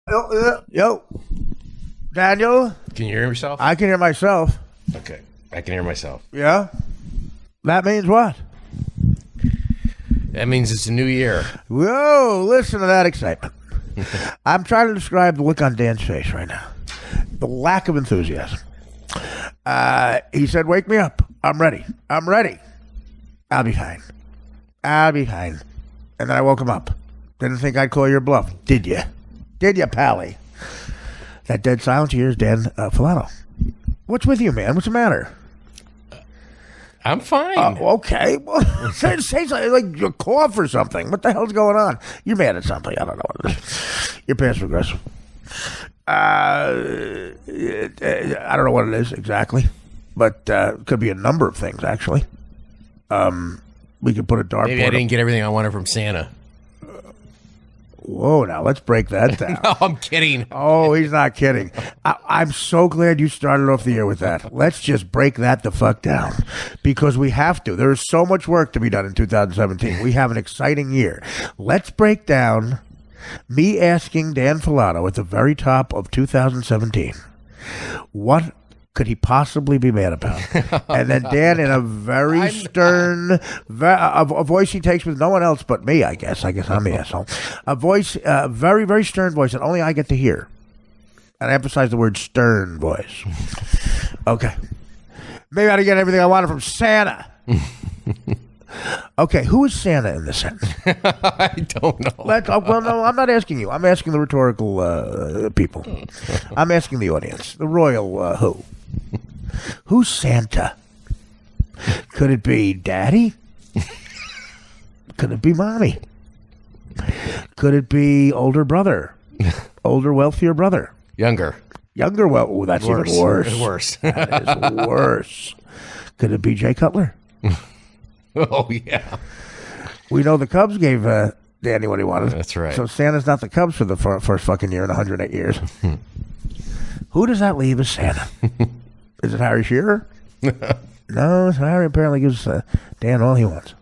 Yo, Daniel. Can you hear yourself? I can hear myself. Okay, I can hear myself. Yeah? That means what? That means it's a new year. Whoa, listen to that excitement. I'm trying to describe the look on Dan's face right now. The lack of enthusiasm. He said, wake me up. I'm ready. I'm ready. I'll be fine. I'll be fine. And then I woke him up. Didn't think I'd call your bluff, did you? Did you, Pally? That dead silence here is Dan Filato. What's with you, man? What's the matter? I'm fine. Okay. Well, say something like you cough or something. What the hell's going on? You're mad at something. I don't know what it is. You're passive aggressive. I don't know what it is exactly, but it could be a number of things, actually. We could put a dartboard. Maybe I didn't get everything I wanted from Santa. Whoa, now let's break that down. No, I'm kidding. Oh, he's not kidding. I'm so glad you started off the year with that. Let's just break that the fuck down because we have to. There is so much work to be done in 2017. We have an exciting year. Let's break down me asking Dan Filato at the very top of 2017, what could he possibly be mad about? And then Dan, in a very stern, a voice he takes with no one else but me, I guess I'm the asshole. A voice, a very, very stern voice that only I get to hear. And I emphasize the word stern voice. Okay. Maybe I didn't get everything I wanted from Santa. Okay, who is Santa in this sentence? I don't know. Well, no, I'm not asking you. I'm asking the rhetorical people. I'm asking the audience, the royal who. Who's Santa? Could it be Daddy? Could it be Mommy? Could it be older brother? Older, wealthier brother? Younger, well, ooh, that's worse. even worse. Worse. That is worse. Could it be Jay Cutler? Oh, yeah. We know the Cubs gave Danny what he wanted. That's right. So Santa's not the Cubs for the first fucking year in 108 years. Who does that leave as Santa? Is it Harry Shearer? No, Harry apparently gives Dan all he wants.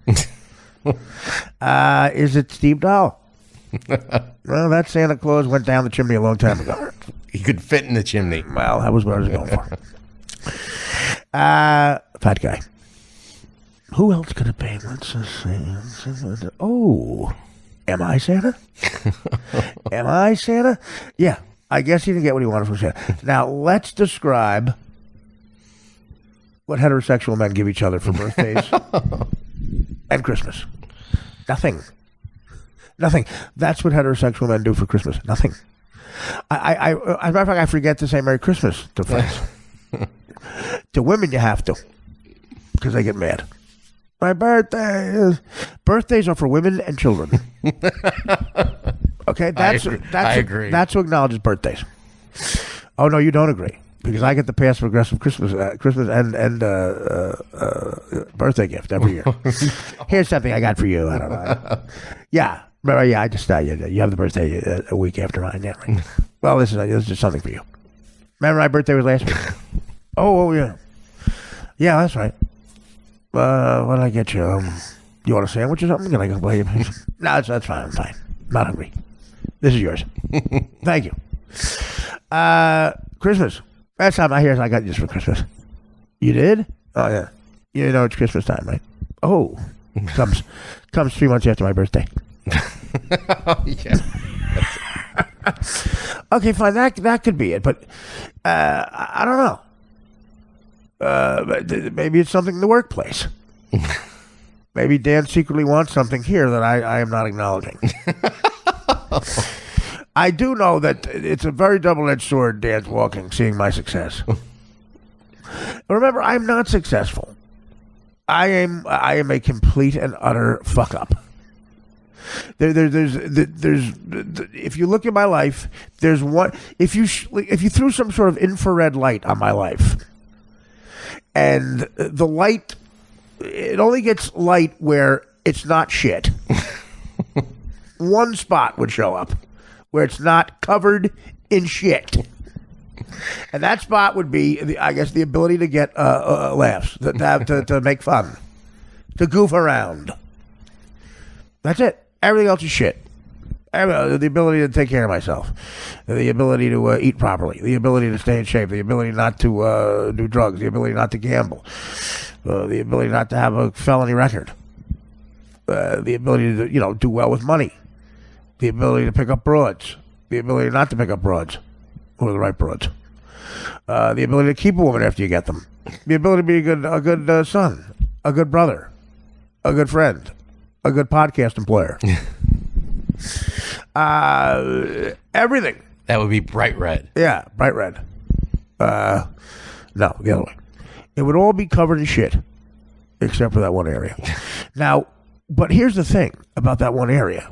Is it Steve Dahl? Well, that Santa Claus went down the chimney a long time ago. He could fit in the chimney. Well, that was what I was going for. Fat guy. Who else could it be? Let's just see. Oh, am I Santa? Am I Santa? Yeah, I guess he didn't get what he wanted from Santa. Now, let's describe what heterosexual men give each other for birthdays and Christmas. Nothing. That's what heterosexual men do for Christmas. Nothing. As a matter of fact, I forget to say Merry Christmas to friends. To women, you have to, because they get mad. My birthday. Birthdays are for women and children. Okay, I agree. That's who acknowledges birthdays. Oh no, you don't agree because I get the passive aggressive Christmas and birthday gift every year. Here's something I got for you. I don't know. Yeah, I just you have the birthday a week after mine. Yeah, right. Well, this is just something for you. Remember my birthday was last week. Oh yeah, that's right. What did I get you? You want a sandwich or something? Can I go buy you? No, that's fine. I'm fine. I'm not hungry. This is yours. Thank you. Christmas. That's time I hear I got this for Christmas. You did? Oh yeah. You know it's Christmas time, right? Oh, comes 3 months after my birthday. Oh yeah. Okay, fine. That could be it, but I don't know. Maybe it's something in the workplace. Maybe Dan secretly wants something here that I am not acknowledging. I do know that it's a very double-edged sword, Dan's walking, seeing my success. Remember, I'm not successful. I am a complete and utter fuck-up. There's if you look at my life, there's one. If you threw some sort of infrared light on my life, and the light, it only gets light where it's not shit. One spot would show up where it's not covered in shit. And that spot would be, I guess, the ability to get laughs, to make fun, to goof around. That's it. Everything else is shit. The ability to take care of myself, the ability to eat properly, the ability to stay in shape, the ability not to do drugs, the ability not to gamble, the ability not to have a felony record, the ability to do well with money, the ability to pick up broads, the ability not to pick up broads, or the right broads, the ability to keep a woman after you get them, the ability to be a good son, a good brother, a good friend, a good podcast employer. Everything. That would be bright red. Yeah, bright red. No, the other way. It would all be covered in shit, except for that one area. Now, but here's the thing about that one area.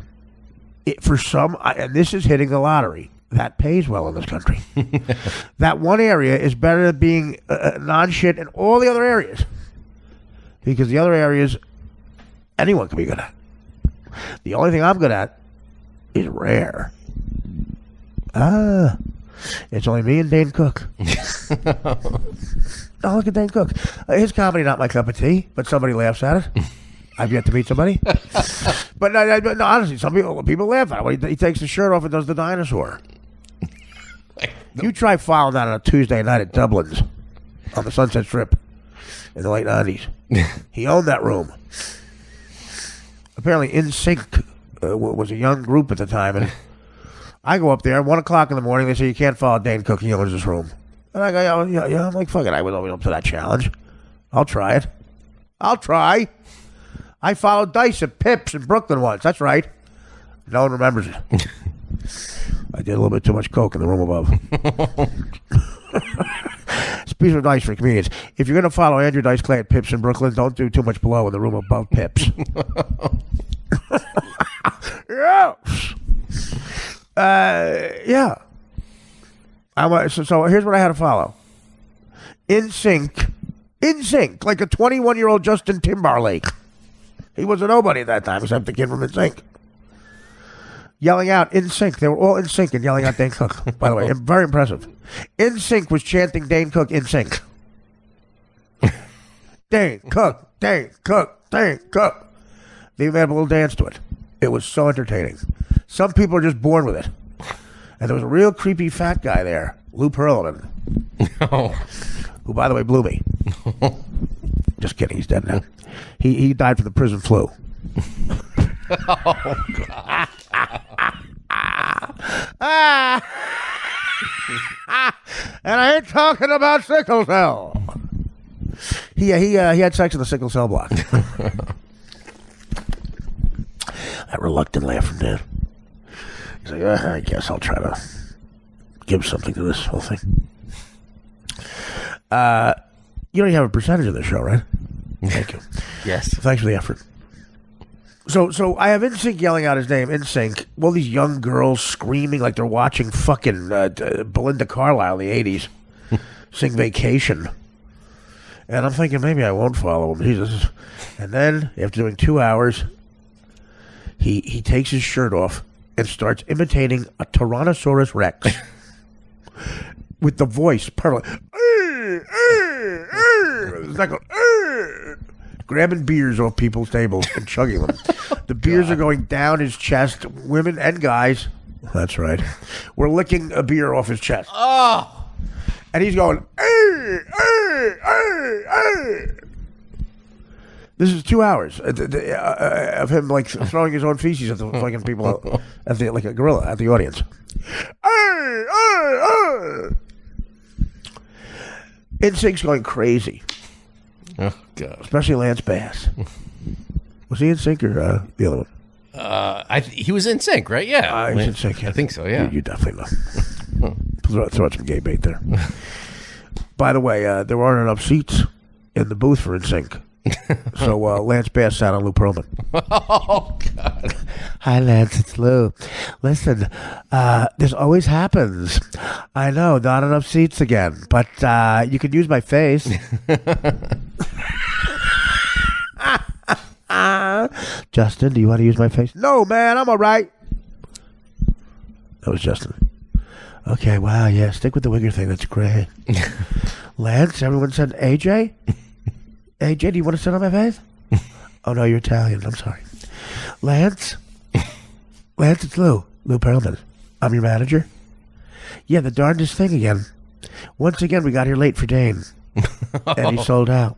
For some, and this is hitting the lottery, that pays well in this country. That one area is better than being non-shit in all the other areas. Because the other areas, anyone can be good at. The only thing I'm good at is rare. It's only me and Dane Cook. Oh, look at Dane Cook. His comedy not my cup of tea, but somebody laughs at it. I've yet to meet somebody. But no, honestly, some people laugh at it. He takes the shirt off and does the dinosaur. You try following that on a Tuesday night at Dublin's on the Sunset Strip in the late 90s. He owned that room. Apparently, In Sync was a young group at the time, and I go up there at 1 o'clock in the morning. They say you can't follow Dane Cook. He owns this room, and I go, yeah. I'm like, fuck it. I was always up to that challenge. I'll try it. I'll try. I followed Dice at Pips in Brooklyn once. That's right. No one remembers it. I did a little bit too much coke in the room above. It's a piece of advice for comedians. If you're going to follow Andrew Dice Clay at Pips in Brooklyn, don't do too much below in the room above Pips. Yeah. So here's what I had to follow. In sync, like a 21-year-old Justin Timberlake. He was a nobody at that time, except the kid from In Sync. Yelling out In Sync. They were all in sync and yelling out Dane Cook. By the way, very impressive. In Sync was chanting Dane Cook in sync. Dane Cook, Dane Cook, Dane Cook. They even had a little dance to it. It was so entertaining. Some people are just born with it. And there was a real creepy fat guy there, Lou Pearlman, who, by the way, blew me. Just kidding, he's dead now. He died from the prison flu. Oh, God. And I ain't talking about sickle cell. He had sex in the sickle cell block. That reluctant laugh from Dan. He's like, I guess I'll try to give something to this whole thing. You know you have a percentage of the show, right? Thank you. Yes. Thanks for the effort. So I have In Sync yelling out his name, In Sync. All these young girls screaming like they're watching fucking Belinda Carlisle in the 80s sing Vacation. And I'm thinking maybe I won't follow him. Jesus. And then, after doing 2 hours, he takes his shirt off and starts imitating a Tyrannosaurus Rex with the voice perfect. It's like grabbing beers off people's tables and chugging them. The beers are going down his chest. Women and guys, that's right, we're licking a beer off his chest. Oh. And he's going, This is 2 hours of him like throwing his own feces at the fucking people, like a gorilla at the audience. In Sync's going crazy. Oh, God. Especially Lance Bass. Was he In Sync or the other one? He was In Sync, right? Yeah. He was In Sync. Yeah. I think so, yeah. You definitely know. Throw out some gay bait there. By the way, there weren't enough seats in the booth for In Sync. So Lance Bass sat on Lou Pearlman. Oh, God. Hi, Lance. It's Lou. Listen, this always happens. I know, not enough seats again, but you could use my face. Justin, do you want to use my face? No, man, I'm all right. That was Justin. Okay, wow, yeah, stick with the wigger thing. That's great. Lance, everyone said AJ? AJ, do you want to sit on my face? Oh, no, you're Italian. I'm sorry. Lance? Lance, it's Lou. Lou Pearlman, I'm your manager. Yeah, the darndest thing again. Once again, we got here late for Dane. And he sold out.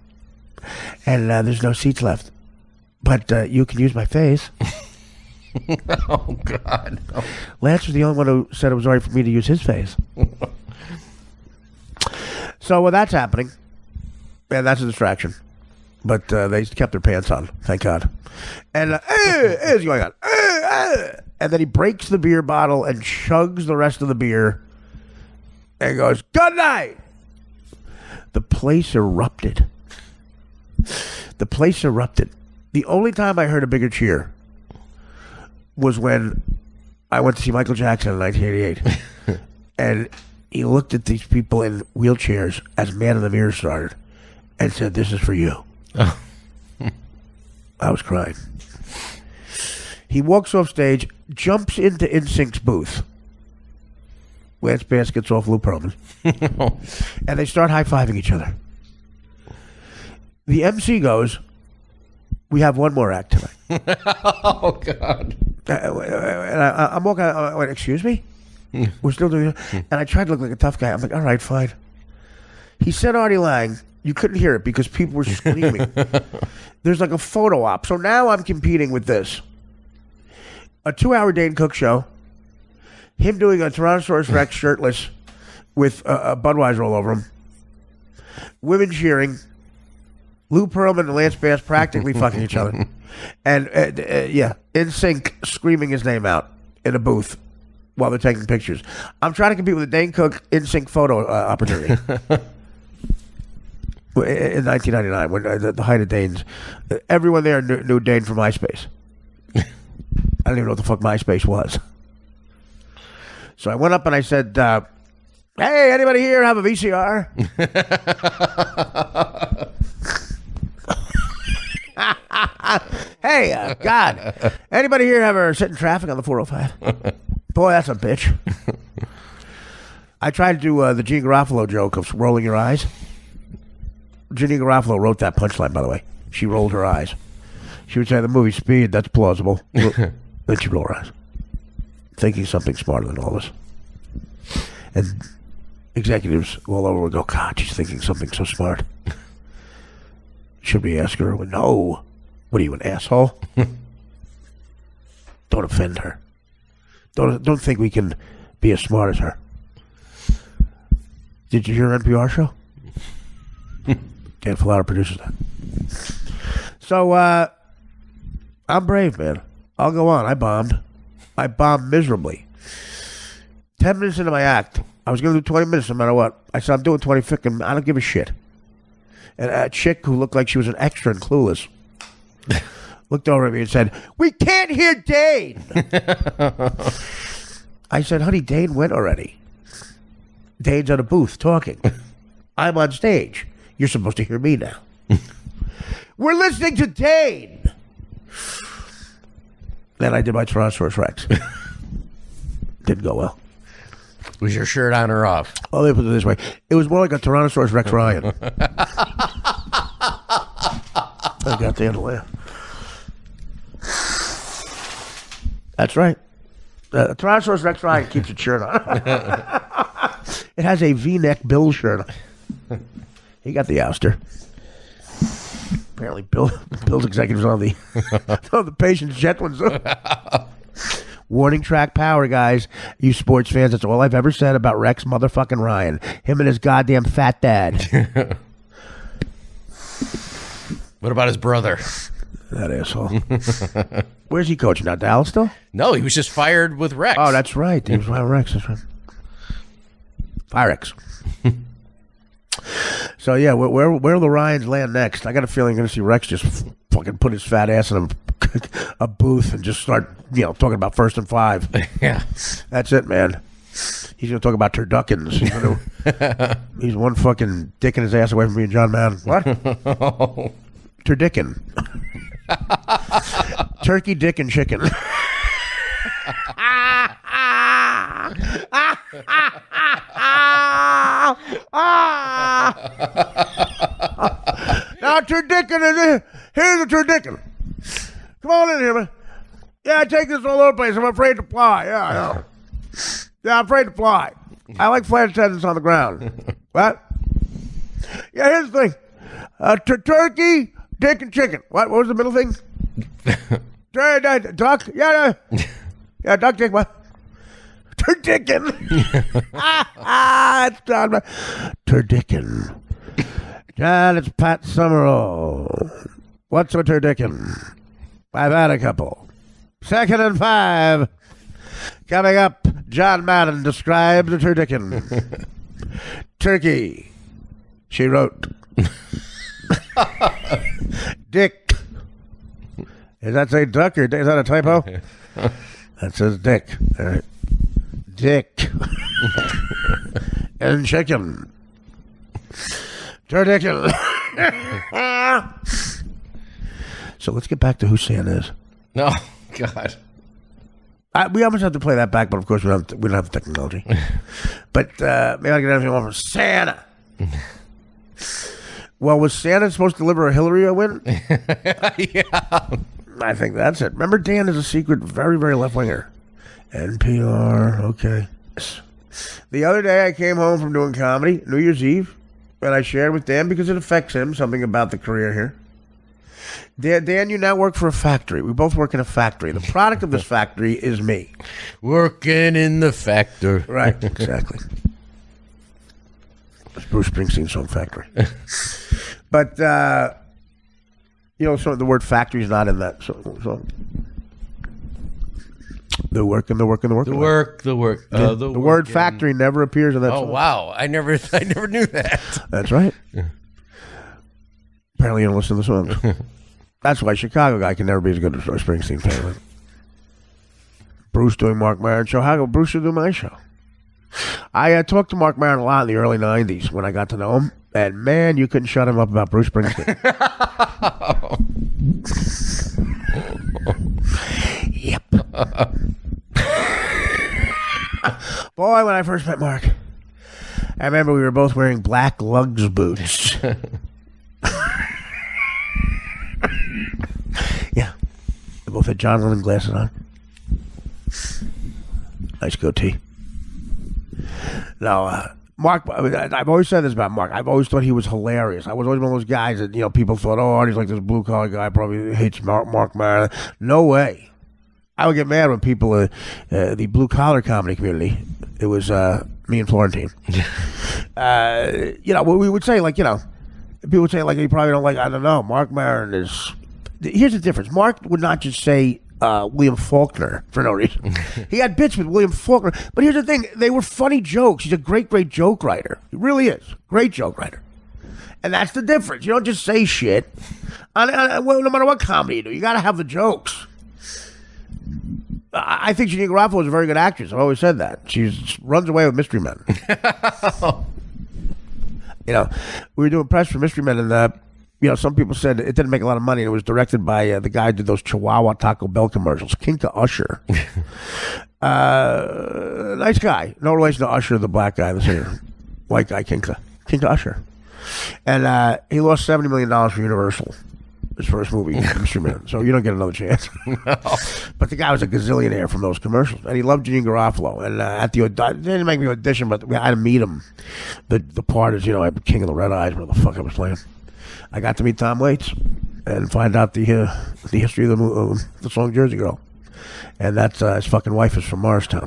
And there's no seats left. But you can use my face. Oh, God. Oh. Lance was the only one who said it was all right for me to use his face. So that's happening. And that's a distraction. But they kept their pants on, thank God. And is going on. And then he breaks the beer bottle and chugs the rest of the beer and goes, good night. The place erupted. The place erupted. The only time I heard a bigger cheer was when I went to see Michael Jackson in 1988. And he looked at these people in wheelchairs as Man in the Mirror started and said, this is for you. Oh. I was crying. He walks off stage, jumps into NSYNC's booth. Lance Bass gets off Lou Pearlman. And they start high-fiving each other. The MC goes, we have one more act tonight. Oh, God. And I'm walking, I went, excuse me? We're still doing it? And I tried to look like a tough guy. I'm like, all right, fine. He said Artie Lang. You couldn't hear it because people were screaming. There's like a photo op. So now I'm competing with this. A 2-hour Dane Cook show. Him doing a Tyrannosaurus Rex shirtless with a Budweiser all over him. Women cheering. Lou Pearlman and Lance Bass practically fucking each other. And, NSYNC screaming his name out in a booth while they're taking pictures. I'm trying to compete with a Dane Cook NSYNC photo opportunity. In 1999, when the height of Danes, everyone there knew Dane from MySpace. I didn't even know what the fuck MySpace was. So I went up and I said, hey, anybody here have a VCR? Hey, God, anybody here ever sit in traffic on the 405? Boy, that's a bitch. I tried to do the Gene Garofalo joke of rolling your eyes. Ginny Garofalo wrote that punchline, by the way. She rolled her eyes. She would say, the movie Speed, that's plausible. Then she'd roll her eyes. Thinking something smarter than all of us. And executives all over would go, God, she's thinking something so smart. Should we ask her? No. What are you, an asshole? Don't offend her. Don't think we can be as smart as her. Did you hear her NPR show? Dan Filata produces that. So, I'm brave, man. I'll go on. I bombed. I bombed miserably. 10 minutes into my act, I was going to do 20 minutes no matter what. I said, I'm doing 20 fucking, I don't give a shit. And a chick who looked like she was an extra in Clueless looked over at me and said, we can't hear Dane. I said, honey, Dane went already. Dane's on a booth talking. I'm on stage. You're supposed to hear me now. We're listening to Dane. Then I did my Tyrannosaurus Rex. Didn't go well. Was your shirt on or off? Oh, let me put it this way. It was more like a Tyrannosaurus Rex Ryan. I got the handle there. That's right. Tyrannosaurus Rex Ryan keeps its shirt on. It has a V-neck Bill shirt on. He got the ouster. Apparently, Bill's executives on the patient's jet ones. Warning track power, guys. You sports fans, that's all I've ever said about Rex motherfucking Ryan. Him and his goddamn fat dad. What about his brother? That asshole. Where's he coaching now? Dallas still? No, he was just fired with Rex. Oh, that's right. He was fired with Rex. That's right. Firex. So, yeah, where will the Ryans land next? I got a feeling I'm going to see Rex just fucking put his fat ass in a booth and just start, talking about 1st and 5. Yeah. That's it, man. He's going to talk about turduckins. He's one fucking dick in his ass away from me and John Madden. What? Turdickin. Turkey, dick, and chicken. Now, turdickin, here's a turdickin. Come on in here, man. Yeah, I take this all over the place. I'm afraid to fly. Yeah, I know. Yeah, I'm afraid to fly. I like flight attendants on the ground. What? Yeah, here's the thing. Turkey, dick, and chicken. What was the middle thing? Duck? Yeah, duck, dick, what? Turdicken. It's John. Turdicken. John, it's Pat Summerall. What's a turdicken? I've had a couple. 2nd and 5. Coming up, John Madden describes a turdicken. Turkey. She wrote. Dick. Does that say duck or is that a typo? That says dick. All right. Dick. And chicken. Turdicken. So let's get back to who Santa is. No, God. We almost have to play that back, but of course we don't have the technology. But maybe I can get anything more from Santa. Well, was Santa supposed to deliver a Hillary a win? Yeah. I think that's it. Remember, Dan is a secret, very, very left-winger. NPR, okay. The other day I came home from doing comedy, New Year's Eve, and I shared with Dan because it affects him, something about the career here. Dan, you now work for a factory. We both work in a factory. The product of this factory is me. Working in the factory. Right, exactly. It's Bruce Springsteen's song Factory. But, so the word factory is not in that song. The work. The word factory never appears in that song. Oh, wow. I never knew that. That's right. Apparently you don't listen to the songs. That's why Chicago guy can never be as good as a Springsteen fan. Bruce doing Mark Maron show. How come Bruce should do my show? I talked to Mark Maron a lot in the early 90s when I got to know him. And man, you couldn't shut him up about Bruce Springsteen. Yep. Boy, when I first met Mark, I remember we were both wearing black lugs boots. Yeah. We both had John Lennon glasses on. Nice goatee. Now, Mark, I've always said this about Mark. I've always thought he was hilarious. I was always one of those guys that, people thought, oh, Artie's like this blue-collar guy, probably hates Mark Maron. No way. I would get mad when people, the blue-collar comedy community, it was me and Florentine. We would say, people would say, you probably don't like, I don't know, Mark Maron is... Here's the difference. Mark would not just say William Faulkner for no reason. He had bits with William Faulkner. But here's the thing. They were funny jokes. He's a great, great joke writer. He really is. Great joke writer. And that's the difference. You don't just say shit. Well, no matter what comedy you do, you got to have the jokes. I think Jeanine Garofalo is a very good actress. I've always said that. She runs away with Mystery Men. We were doing press for Mystery Men, and some people said it didn't make a lot of money. It was directed by the guy who did those Chihuahua Taco Bell commercials, Kinka Usher. Nice guy. No relation to Usher, the black guy, the singer. White guy, Kinka Usher. And he lost $70 million for Universal, his first movie, Mystery Man. So you don't get another chance. No. But the guy was a gazillionaire from those commercials. And he loved Jeanine Garofalo. And at the they didn't make me audition, but I had to meet him. The part is, I'm King of the Red Eyes, whatever the fuck I was playing. I got to meet Tom Waits and find out the history of the song Jersey Girl. And that's his fucking wife is from Morristown.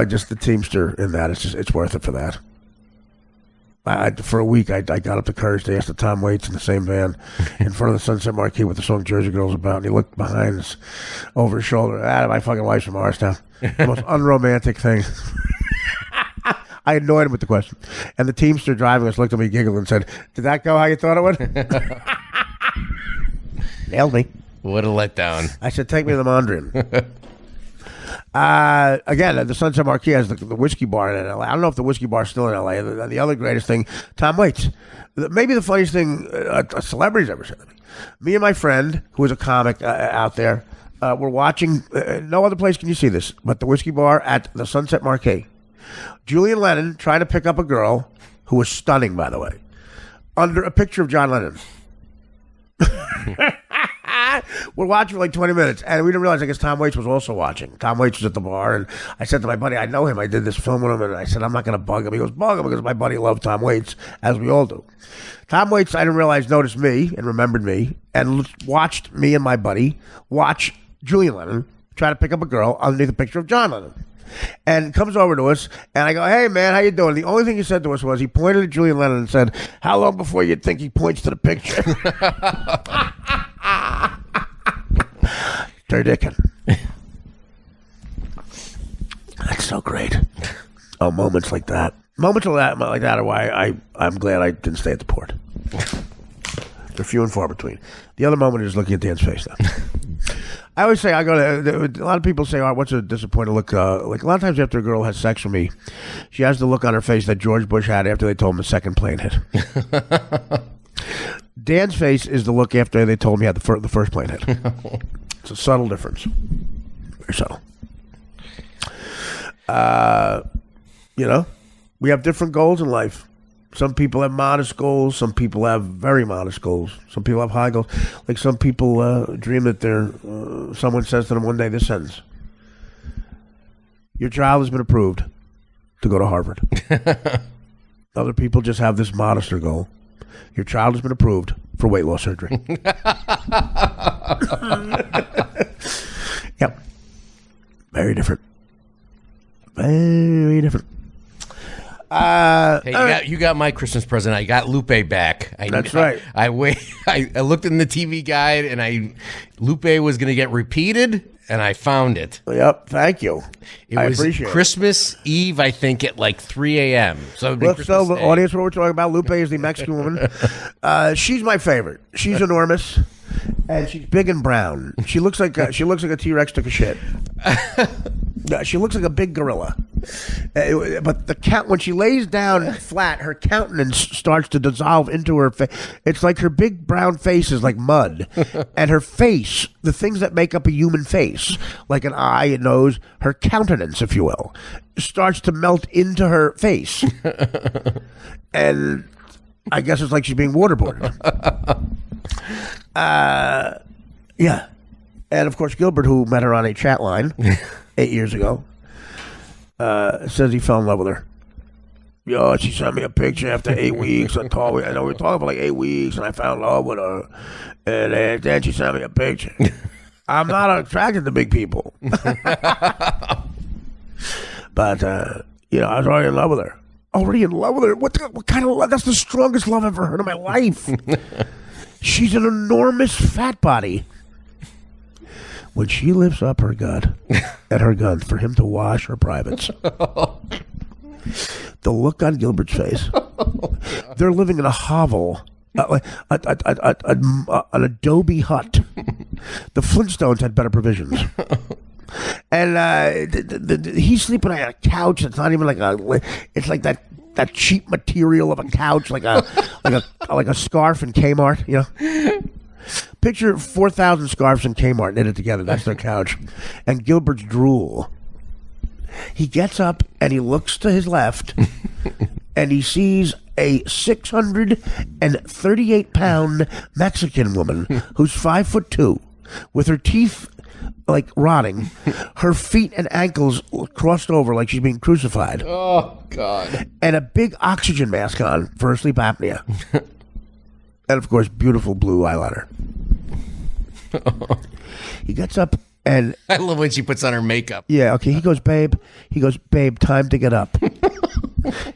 Just the teamster in that. It's worth it for that. For a week, I got up the courage to ask the Tom Waits in the same van in front of the Sunset Marquee with the song Jersey Girl's about. And he looked behind us, over his shoulder. My fucking wife's from Morristown. The most unromantic thing. I annoyed him with the question. And the teamster driving us looked at me, giggled, and said, "Did that go how you thought it would?" Nailed me. What a letdown. I said, "Take me to the Mondrian." Again, the Sunset Marquee has the whiskey bar in L.A. I don't know if the whiskey bar is still in L.A. The other greatest thing, Tom Waits. Maybe the funniest thing a celebrity's ever said to me. Me and my friend, who is a comic out there, were watching, no other place can you see this, but the whiskey bar at the Sunset Marquee. Julian Lennon trying to pick up a girl who was stunning, by the way, under a picture of John Lennon. We're watching for like 20 minutes, and we didn't realize, I guess Tom Waits was also watching. Tom Waits was at the bar, and I said to my buddy, I know him, I did this film with him, and I said, I'm not going to bug him. He goes, bug him, because my buddy loved Tom Waits, as we all do. Tom Waits, I didn't realize, noticed me and remembered me, and watched me and my buddy watch Julian Lennon try to pick up a girl underneath a picture of John Lennon. And comes over to us, and I go, hey, man, how you doing? The only thing he said to us was, he pointed at Julian Lennon and said, how long before you'd think he points to the picture? Turdicken. That's so great. Oh, moments like that. Moments like that are why I'm glad I didn't stay at the port. They're few and far between. The other moment is looking at Dan's face now. I always say, a lot of people say, oh, what's a disappointed look? Like a lot of times after a girl has sex with me, she has the look on her face that George Bush had after they told him the second plane hit. Dan's face is the look after they told me had the first plane hit. It's a subtle difference. Very subtle. We have different goals in life. Some people have modest goals. Some people have very modest goals. Some people have high goals. Like some people dream that someone says to them one day this sentence: your child has been approved to go to Harvard. Other people just have this modester goal: your child has been approved for weight loss surgery. Yep. Very different. Very different. Hey, you got my Christmas present. I got Lupe back. That's right. I looked in the TV guide, and Lupe was going to get repeated, and I found it. Yep, thank you. I appreciate Christmas Eve, I think, at like 3 a.m. So let's tell the audience what we're talking about. Lupe is the Mexican woman. She's my favorite. She's enormous, and she's big and brown. She looks like a T-Rex took a shit. She looks like a big gorilla. But when she lays down flat, her countenance starts to dissolve into her face. It's like her big brown face is like mud. And her face, the things that make up a human face, like an eye, a nose, her countenance, if you will, starts to melt into her face. And I guess it's like she's being waterboarded. Yeah. And of course, Gilbert, who met her on a chat line 8 years ago, says he fell in love with her. Yo, she sent me a picture after 8 weeks. I know we were talking for like 8 weeks, and I fell in love with her. And then she sent me a picture. I'm not attracted to big people. But, I was already in love with her. Already in love with her? What kind of love? That's the strongest love I've ever heard in my life. She's an enormous fat body. When she lifts up her gun at her gun for him to wash her privates, the look on Gilbert's face, they're living in a hovel, an adobe hut. The Flintstones had better provisions. And he's sleeping on a couch that's not even it's like that cheap material of a couch, like a scarf in Kmart, you know? Picture 4,000 scarves in Kmart knitted together. That's their couch. And Gilbert's drool. He gets up and he looks to his left and he sees a 638-pound Mexican woman who's 5'2", with her teeth like rotting, her feet and ankles crossed over like she's being crucified. Oh, God. And a big oxygen mask on for her sleep apnea. And, of course, beautiful blue eyeliner. He gets up and... I love when she puts on her makeup. Yeah, okay. He goes, babe, time to get up.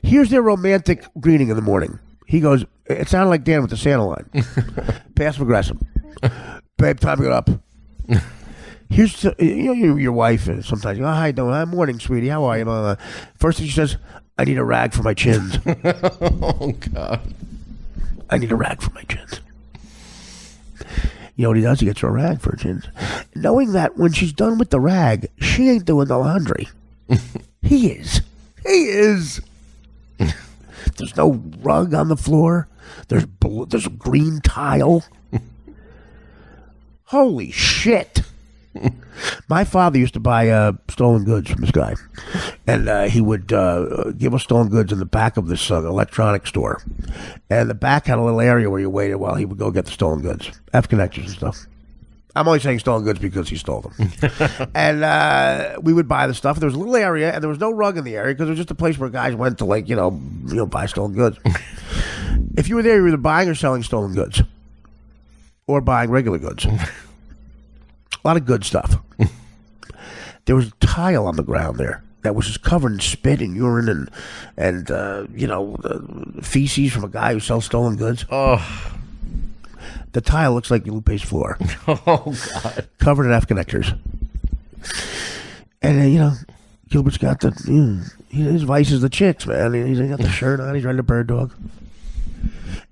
Here's their romantic greeting in the morning. He goes, it sounded like Dan with the Santa line. Passive aggressive. Babe, time to get up. Here's your wife. Sometimes, how you doing? Hi, morning, sweetie. How are you? First thing she says, I need a rag for my chins. Oh, God. I need a rag for my chins. You know what he does? He gets her a rag for her chins. Knowing that when she's done with the rag, she ain't doing the laundry. He is. There's no rug on the floor. There's green tile. Holy shit. My father used to buy stolen goods from this guy, and he would give us stolen goods in the back of this electronics store, and the back had a little area where you waited while he would go get the stolen goods, F connectors and stuff. I'm only saying stolen goods because he stole them. And we would buy the stuff. There was a little area, and there was no rug in the area because it was just a place where guys went to, like, buy stolen goods. If you were there, you were either buying or selling stolen goods, or buying regular goods. A lot of good stuff. There was a tile on the ground there that was just covered in spit and urine and feces from a guy who sells stolen goods. Oh. The tile looks like Lupe's floor. Oh, God. Covered in F connectors. And, Gilbert's got his vice is the chicks, man. He's got the shirt on. He's riding a bird dog.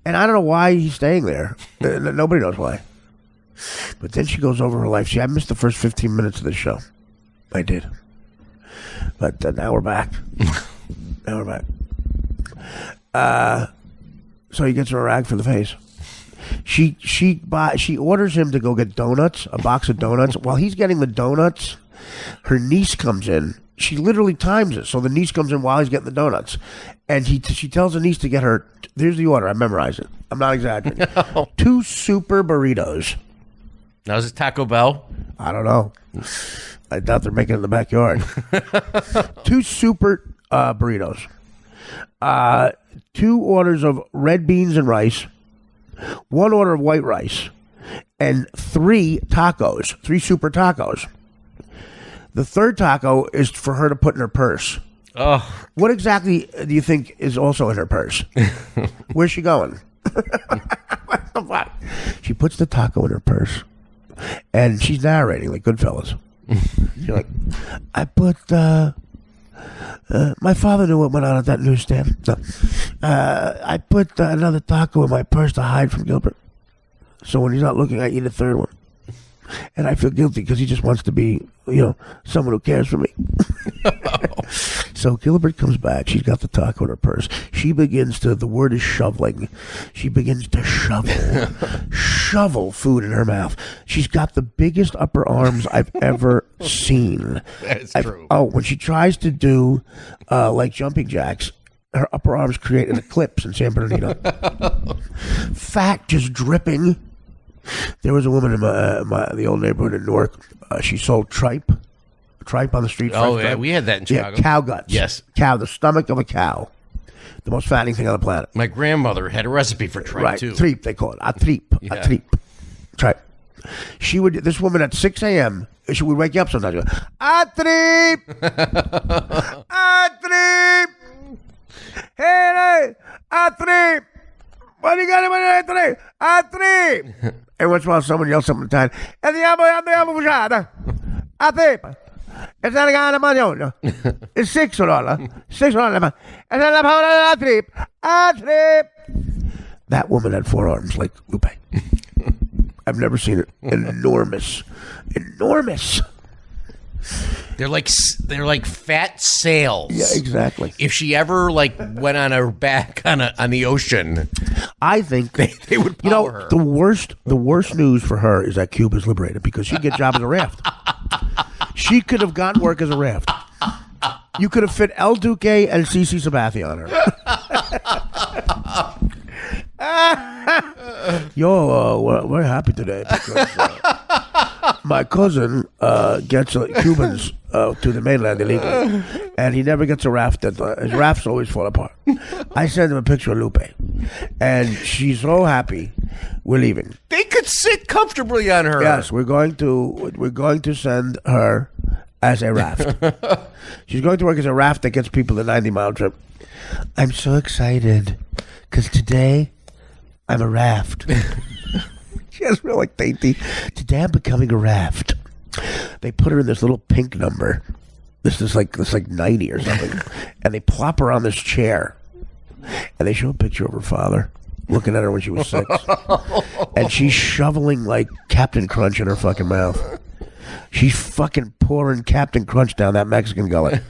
And I don't know why he's staying there. Nobody knows why. But then she goes over her life. See, I missed the first 15 minutes of the show. I did. But now we're back. So he gets her a rag for the face. She orders him to go get donuts, a box of donuts. While he's getting the donuts, her niece comes in. She literally times it. So the niece comes in while he's getting the donuts. And she tells the niece to get her, here's the order. I memorized it. I'm not exaggerating. No. 2 super burritos. Now, is it Taco Bell? I don't know. I doubt they're making it in the backyard. 2 super burritos. 2 orders of red beans and rice. 1 order of white rice. And 3 tacos. 3 super tacos. The third taco is for her to put in her purse. Oh. What exactly do you think is also in her purse? Where's she going? What the fuck? She puts the taco in her purse. And she's narrating like Goodfellas. She's like, I put, my father knew what went on at that newsstand. No. I put another taco in my purse to hide from Gilbert. So when he's not looking, I eat a third one. And I feel guilty because he just wants to be, someone who cares for me. So Gilbert comes back. She's got the taco in her purse. She begins to, the word is shoveling. She begins to shovel food in her mouth. She's got the biggest upper arms I've ever seen. That's true. Oh, when she tries to do like jumping jacks, her upper arms create an eclipse in San Bernardino. Fat just dripping. There was a woman in the old neighborhood in Newark. She sold tripe on the street. Oh, yeah, we had that in Chicago. Yeah, cow guts. Yes. Cow, the stomach of a cow. The most fattening thing on the planet. My grandmother had a recipe for tripe, too. Tripe, they call it. A tripe. Yeah. A tripe. Tripe. This woman at 6 a.m., she would wake you up sometimes. Go, a tripe! A tripe! Hey, a tripe! What do you got today? A tripe! Every once in a while, someone yells something at the time. A tripe! It's not a mangione. It's $6. $6. A tripe! That woman had 4 arms like Lupe. I've never seen it. Enormous. They're like fat sails. Yeah, exactly. If she ever went on her back on the ocean, I think they would power her. The worst news for her is that Cuba's liberated because she'd get a job as a raft. She could have gotten work as a raft. You could have fit El Duque and Cece Sabathia on her. We're happy today because my cousin gets Cubans to the mainland illegally, and he never gets a raft. His rafts always fall apart. I sent him a picture of Lupe, and she's so happy. We're leaving. They could sit comfortably on her. Yes, we're going to send her as a raft. She's going to work as a raft that gets people the 90-mile trip. I'm so excited because today I'm a raft. She has real dainty. Today I'm becoming a raft. They put her in this little pink number. This is like 90 or something. And they plop her on this chair. And they show a picture of her father looking at her when she was 6. And she's shoveling like Captain Crunch in her fucking mouth. She's fucking pouring Captain Crunch down that Mexican gullet.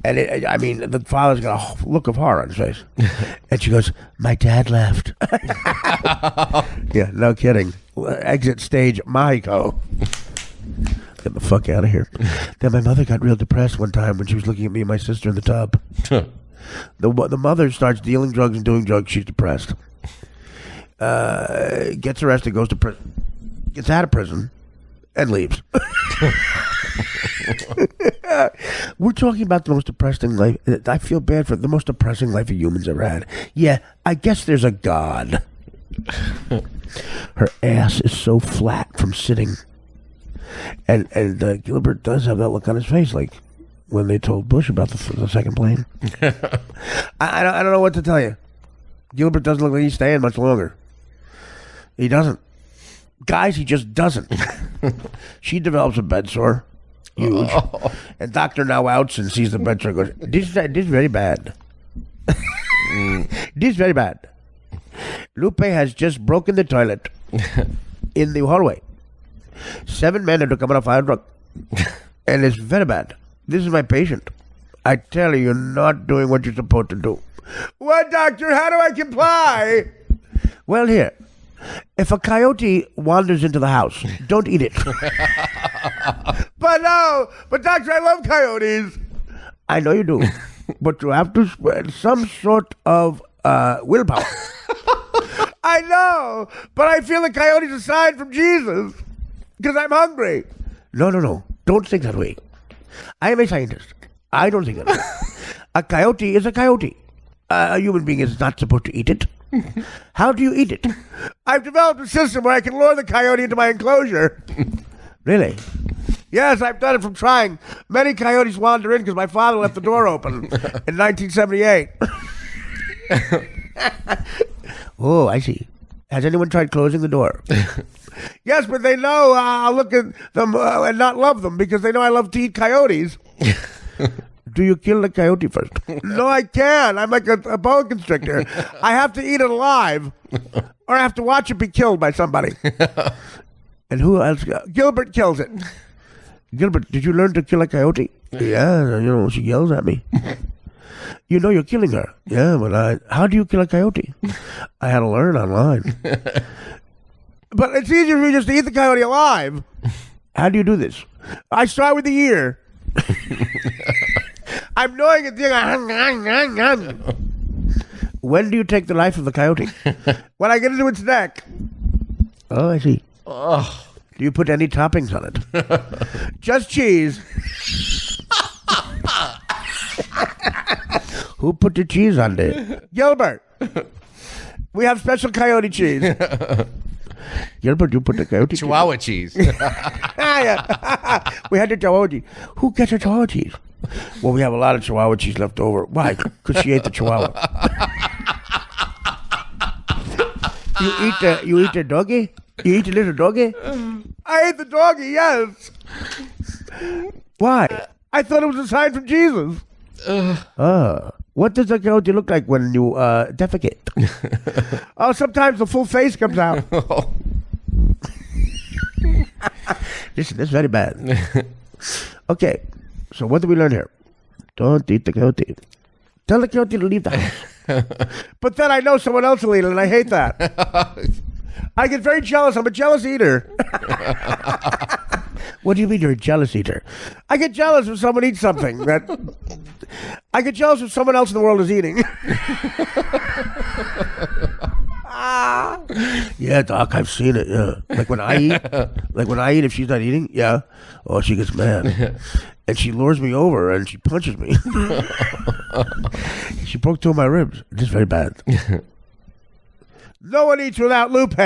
And the father's got a look of horror on his face. And she goes, my dad left. Yeah, no kidding. Exit stage, Mexico. Get the fuck out of here. Then my mother got real depressed one time when she was looking at me and my sister in the tub. The mother starts dealing drugs and doing drugs. She's depressed. Gets arrested, goes to prison. gets out of prison, and leaves. We're talking about the most depressing life. I feel bad for the most depressing life a human's ever had. Yeah, I guess there's a God. Her ass is so flat from sitting. And Gilbert does have that look on his face, like when they told Bush about the second plane. I don't know what to tell you. Gilbert doesn't look like he's staying much longer. He doesn't. Guys, he just doesn't. She develops a bed sore. Huge. Oh. And doctor now outs and sees the bed sore and goes, this is very bad. This is very bad. Lupe has just broken the toilet in the hallway. 7 men had to come on a fire truck. And it's very bad. This is my patient. I tell you, you're not doing what you're supposed to do. What, doctor? How do I comply? Well, here. If a coyote wanders into the house, don't eat it. But doctor, I love coyotes. I know you do. But you have to spread some sort of willpower. I know, but I feel the coyote's a sign from Jesus because I'm hungry. No. Don't think that way. I am a scientist. I don't think that way. A coyote is a coyote. A human being is not supposed to eat it. How do you eat it? I've developed a system where I can lure the coyote into my enclosure. Really? Yes, I've done it from trying. Many coyotes wander in because my father left the door open in 1978. Oh, I see. Has anyone tried closing the door? Yes, but they know I'll look at them and not love them because they know I love to eat coyotes. Do you kill the coyote first? No, I can't. I'm like a boa constrictor. I have to eat it alive, or I have to watch it be killed by somebody. And who else? Gilbert kills it. Gilbert, did you learn to kill a coyote? Yeah, she yells at me. You know you're killing her. Yeah, but how do you kill a coyote? I had to learn online. But it's easier for me just to eat the coyote alive. How do you do this? I start with the ear. I'm knowing it. When do you take the life of the coyote? When I get into its neck. Oh, I see. Oh. Do you put any toppings on it? Just cheese. Who put the cheese on there? Gilbert. We have special coyote cheese. Gilbert, you put the coyote Chihuahua cheese. We had the Chihuahua cheese. Who gets a Chihuahua cheese? Well, we have a lot of Chihuahua cheese left over. Why? Because she ate the Chihuahua. You eat the doggy? You eat the little doggy? I ate the doggy, yes. Why? I thought it was a sign from Jesus. What does a coyote look like when you defecate? Sometimes the full face comes out. Listen, this is very bad. Okay, so what do we learn here? Don't eat the coyote. Tell the coyote to leave the house. But then I know someone else will eat it, and I hate that. I get very jealous. I'm a jealous eater. What do you mean you're a jealous eater? I get jealous if someone eats something that... I get jealous if someone else in the world is eating. Yeah, Doc, I've seen it, yeah. Like when I eat, if she's not eating, yeah. Oh, she gets mad. And she lures me over and she punches me. She broke 2 of my ribs. This is very bad. No one eats without Lupe.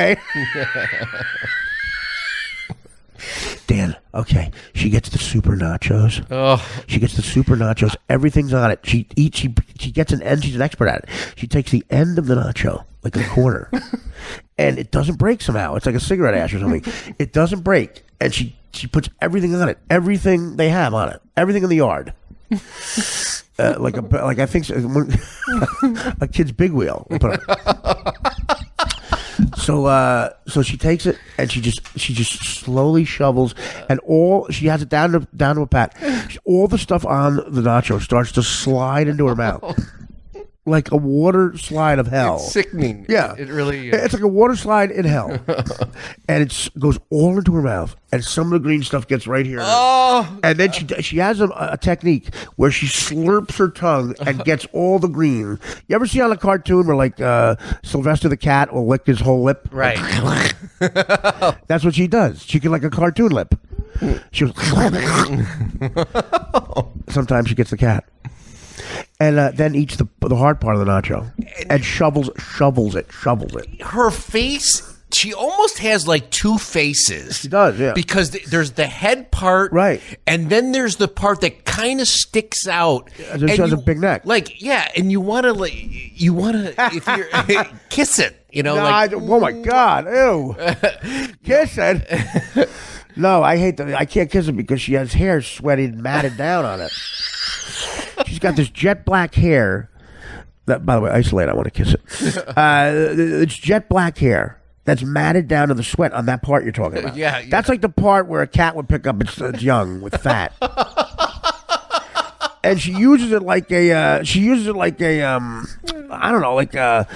Dan, okay. She gets the super nachos. Oh. She gets the super nachos. Everything's on it. She gets an end. She's an expert at it. She takes the end of the nacho, like a corner, and it doesn't break somehow. It's like a cigarette ash or something. It doesn't break, and she puts everything on it. Everything they have on it. Everything in the yard. Like I think a kid's big wheel. So she takes it and she just slowly shovels, and she has it down to a pat. All the stuff on the nacho starts to slide into her mouth. like a water slide of hell. It's sickening. Yeah. It really It's like a water slide in hell. And it goes all into her mouth. And some of the green stuff gets right here. Oh. And then she has a technique where she slurps her tongue and gets all the green. You ever see on a cartoon where like Sylvester the cat will lick his whole lip? Right. That's what she does. She can like a cartoon lip. She goes, sometimes she gets the cat. And then eats the hard part of the nacho and shovels it. Her face, she almost has like two faces. She does, yeah. Because there's the head part, right, and then there's the part that kind of sticks out. She has a big neck, like and you want to if you're kiss it, oh my god, ew, kiss it. No, I hate that. I can't kiss it because she has hair sweating matted down on it. She's got this jet black hair. That, by the way, isolate. I want to kiss it. It's jet black hair that's matted down to the sweat on that part you're talking about. Yeah. That's like the part where a cat would pick up its young with fat. And she uses it like a I don't know, like a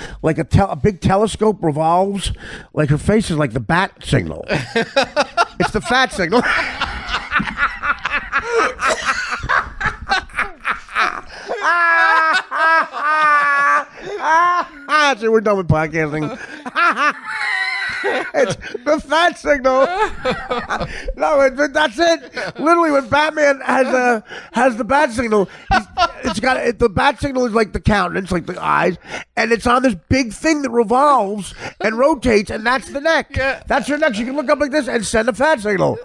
big telescope revolves. Like her face is like the bat signal. It's the fat signal. See, we're done with podcasting. It's the fat signal. No, that's it. Literally, when Batman has the bat signal, the bat signal is like the countenance, like the eyes, and it's on this big thing that revolves and rotates, and that's the neck. Yeah. That's her neck. She can look up like this and send a fat signal.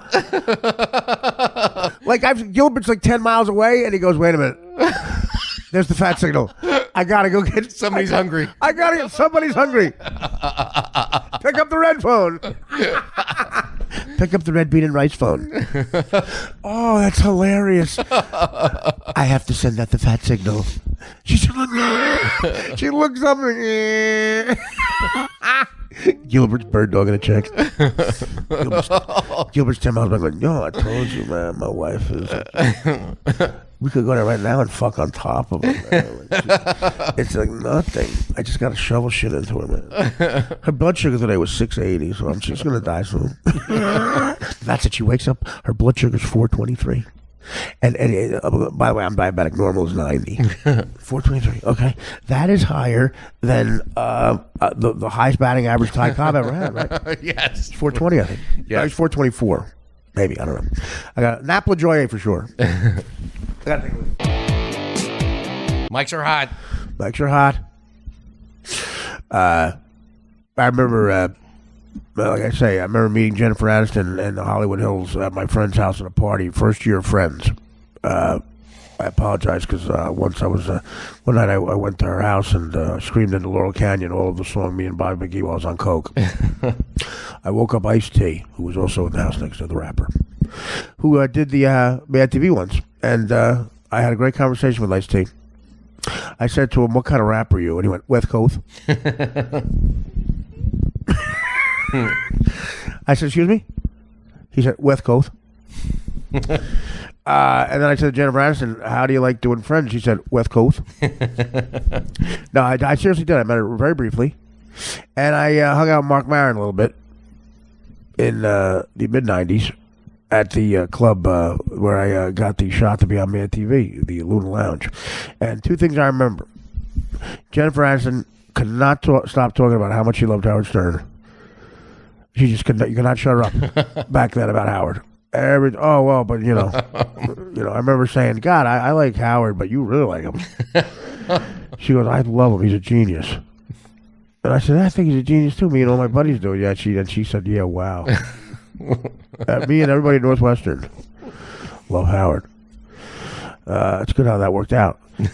Like Gilbert's like 10 miles away, and he goes, "Wait a minute." There's the fat signal. I gotta go get somebody's hungry. I gotta get somebody's hungry. Pick up the red phone. Pick up the red bean and rice phone. Oh, that's hilarious. I have to send that the fat signal. She looks up and Gilbert's bird dog in a check. Gilbert's 10 miles back going, "Yo, I told you, man, my wife is... we could go there right now and fuck on top of her, man." It's like nothing. I just got to shovel shit into her, man. Her blood sugar today was 680, so she's going to die soon. That's it. She wakes up, her blood sugar's 423. And by the way, I'm diabetic. Normal is 90. 423. Okay, that is higher than the highest batting average Ty Cobb ever had, right? Yes, 420, I think. Yeah, it's 424. Maybe, I don't know. I got Napa Joy for sure. I got to take a look. Mics are hot. Mics are hot. I remember. Like I say, I remember meeting Jennifer Aniston in the Hollywood Hills at my friend's house at a party, first year of friends. I apologize because once I was, one night I went to her house and screamed into Laurel Canyon all of the song me and Bobby McGee while I was on coke. I woke up Ice-T, who was also in the house next to the rapper, who did the Mad TV once. And I had a great conversation with Ice-T. I said to him, "What kind of rapper are you?" And he went, "West Coast." I said, "Excuse me?" He said, "West Coast." And then I said to Jennifer Aniston, "How do you like doing Friends?" She said, "West Coast." No, I seriously did. I met her very briefly. And I hung out with Mark Maron a little bit in the mid-'90s at the club where I got the shot to be on Mad TV, the Luna Lounge. And two things I remember. Jennifer Aniston could not stop talking about how much she loved Howard Stern. She just could not, you could not shut her up back then about Howard. But I remember saying, "God, I like Howard, but you really like him." She goes, "I love him. He's a genius." And I said, "I think he's a genius too. Me and all my buddies do." Yeah, she said, "Yeah, wow." Me and everybody at Northwestern love Howard. It's good how that worked out. And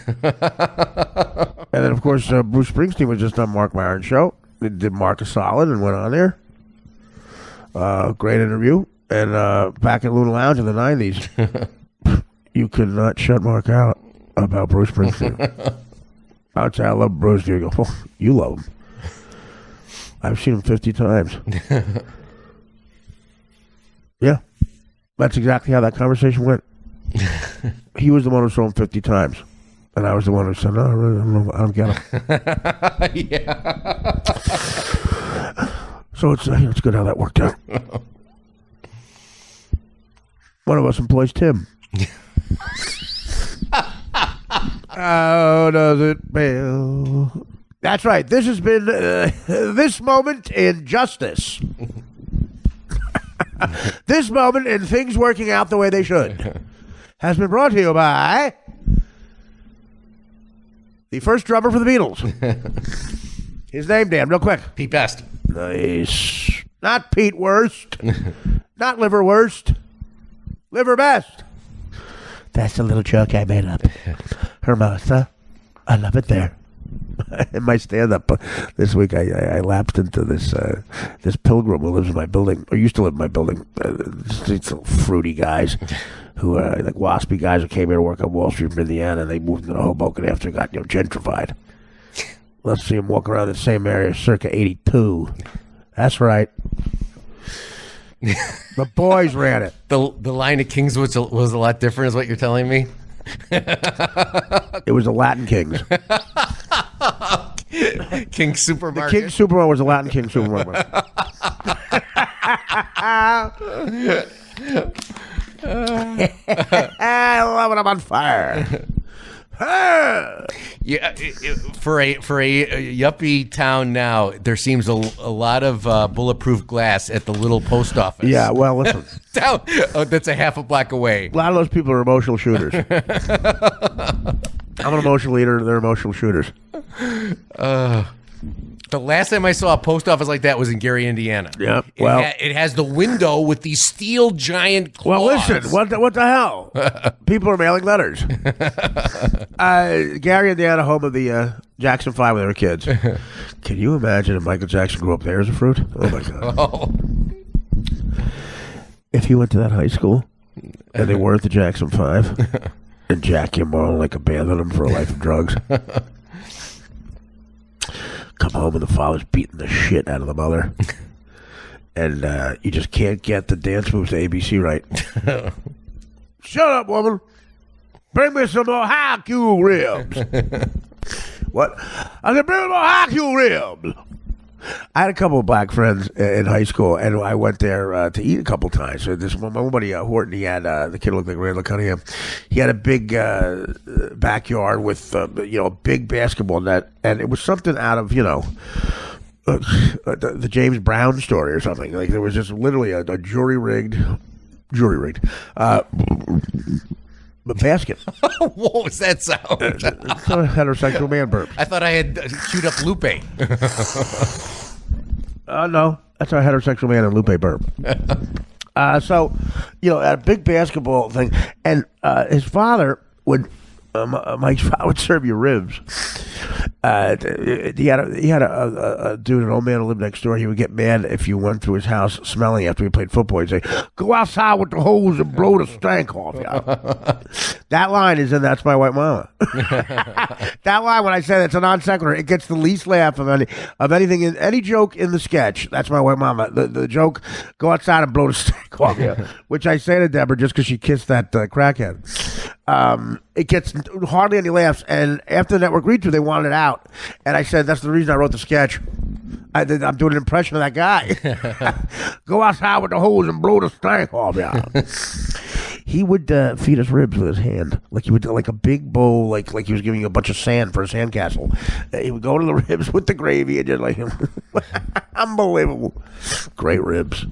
then, of course, Bruce Springsteen was just on Mark Maron's show. It did Mark a solid and went on there. Great interview. And back at Luna Lounge in the 90s, you could not shut Mark out about Bruce Springsteen. I would say, "I love Bruce." You go, "Oh, you love him." I've seen him 50 times. Yeah. That's exactly how that conversation went. He was the one who saw him 50 times. And I was the one who said, no, I don't get them. Yeah. So it's good how that worked out. One of us employs Tim. How does it feel? That's right. This has been This Moment in Justice. This moment in things working out the way they should has been brought to you by the first drummer for the Beatles. His name, Dan, real quick. Pete Best. Nice. Not Pete Worst. Not Liver Worst. Liver Best. That's a little joke I made up. Hermosa. I love it there. In my stand-up this week, I lapsed into this pilgrim who lives in my building, or used to live in my building. These little fruity guys who are like waspy guys who came here to work on Wall Street from Indiana, and they moved into Hoboken after it got gentrified. Let's see them walk around the same area circa 82. That's right. The boys ran it. The line of Kings was a lot different, is what you're telling me? It was the Latin Kings. King Supermarket. The King Supermarket was the Latin King Supermarket. I love it. I'm on fire. Yeah, for a yuppie town now, there seems a lot of bulletproof glass at the little post office. Yeah, well, listen. That's a half a block away. A lot of those people are emotional shooters. I'm an emotional leader. They're emotional shooters. The last time I saw a post office like that was in Gary, Indiana. Yeah, well, it has the window with these steel giant claws. Well, listen, what the hell? People are mailing letters. Gary, Indiana, home of the Jackson 5 when they were kids. Can you imagine if Michael Jackson grew up there as a fruit? Oh, my God. Oh. If he went to that high school and they weren't the Jackson 5 and Jackie and Marlon like abandoned him for a life of drugs. Come home and the father's beating the shit out of the mother. And you just can't get the dance moves to ABC right. Shut up, woman. Bring me some more high-Q ribs. What? I said, bring me more high-Q ribs. I had a couple of black friends in high school, and I went there to eat a couple of times. So this one, my buddy Horton, he had the kid looked like Randall Cunningham. He had a big backyard with a big basketball net, and it was something out of the James Brown story or something. Like there was just literally a jury rigged basket. What was that sound? It's a heterosexual man burp. I thought I had queued up Lupe. No, that's our heterosexual man and Lupe burp. So, at a big basketball thing, and his father would, Mike's father would serve you ribs. He had a dude, an old man who lived next door. He would get mad if you went through his house smelling after we played football. He'd say, "Go outside with the hose and blow the stank off you." That line is in That's My White Mama. That line, when I say it's a non sequitur, it gets the least laugh of anything in any joke in the sketch. That's My White Mama. The joke, "Go outside and blow the stank off you," which I say to Deborah just because she kissed that crackhead. It gets hardly any laughs, and after the network read through, they wanted it out, and I said that's the reason I wrote the sketch. I'm doing an impression of that guy. Go outside with the hose and blow the stank off, yeah. He would feed us ribs with his hand, like he would like a big bowl, like he was giving you a bunch of sand for a sandcastle. He would go to the ribs with the gravy and just like unbelievable. Great ribs.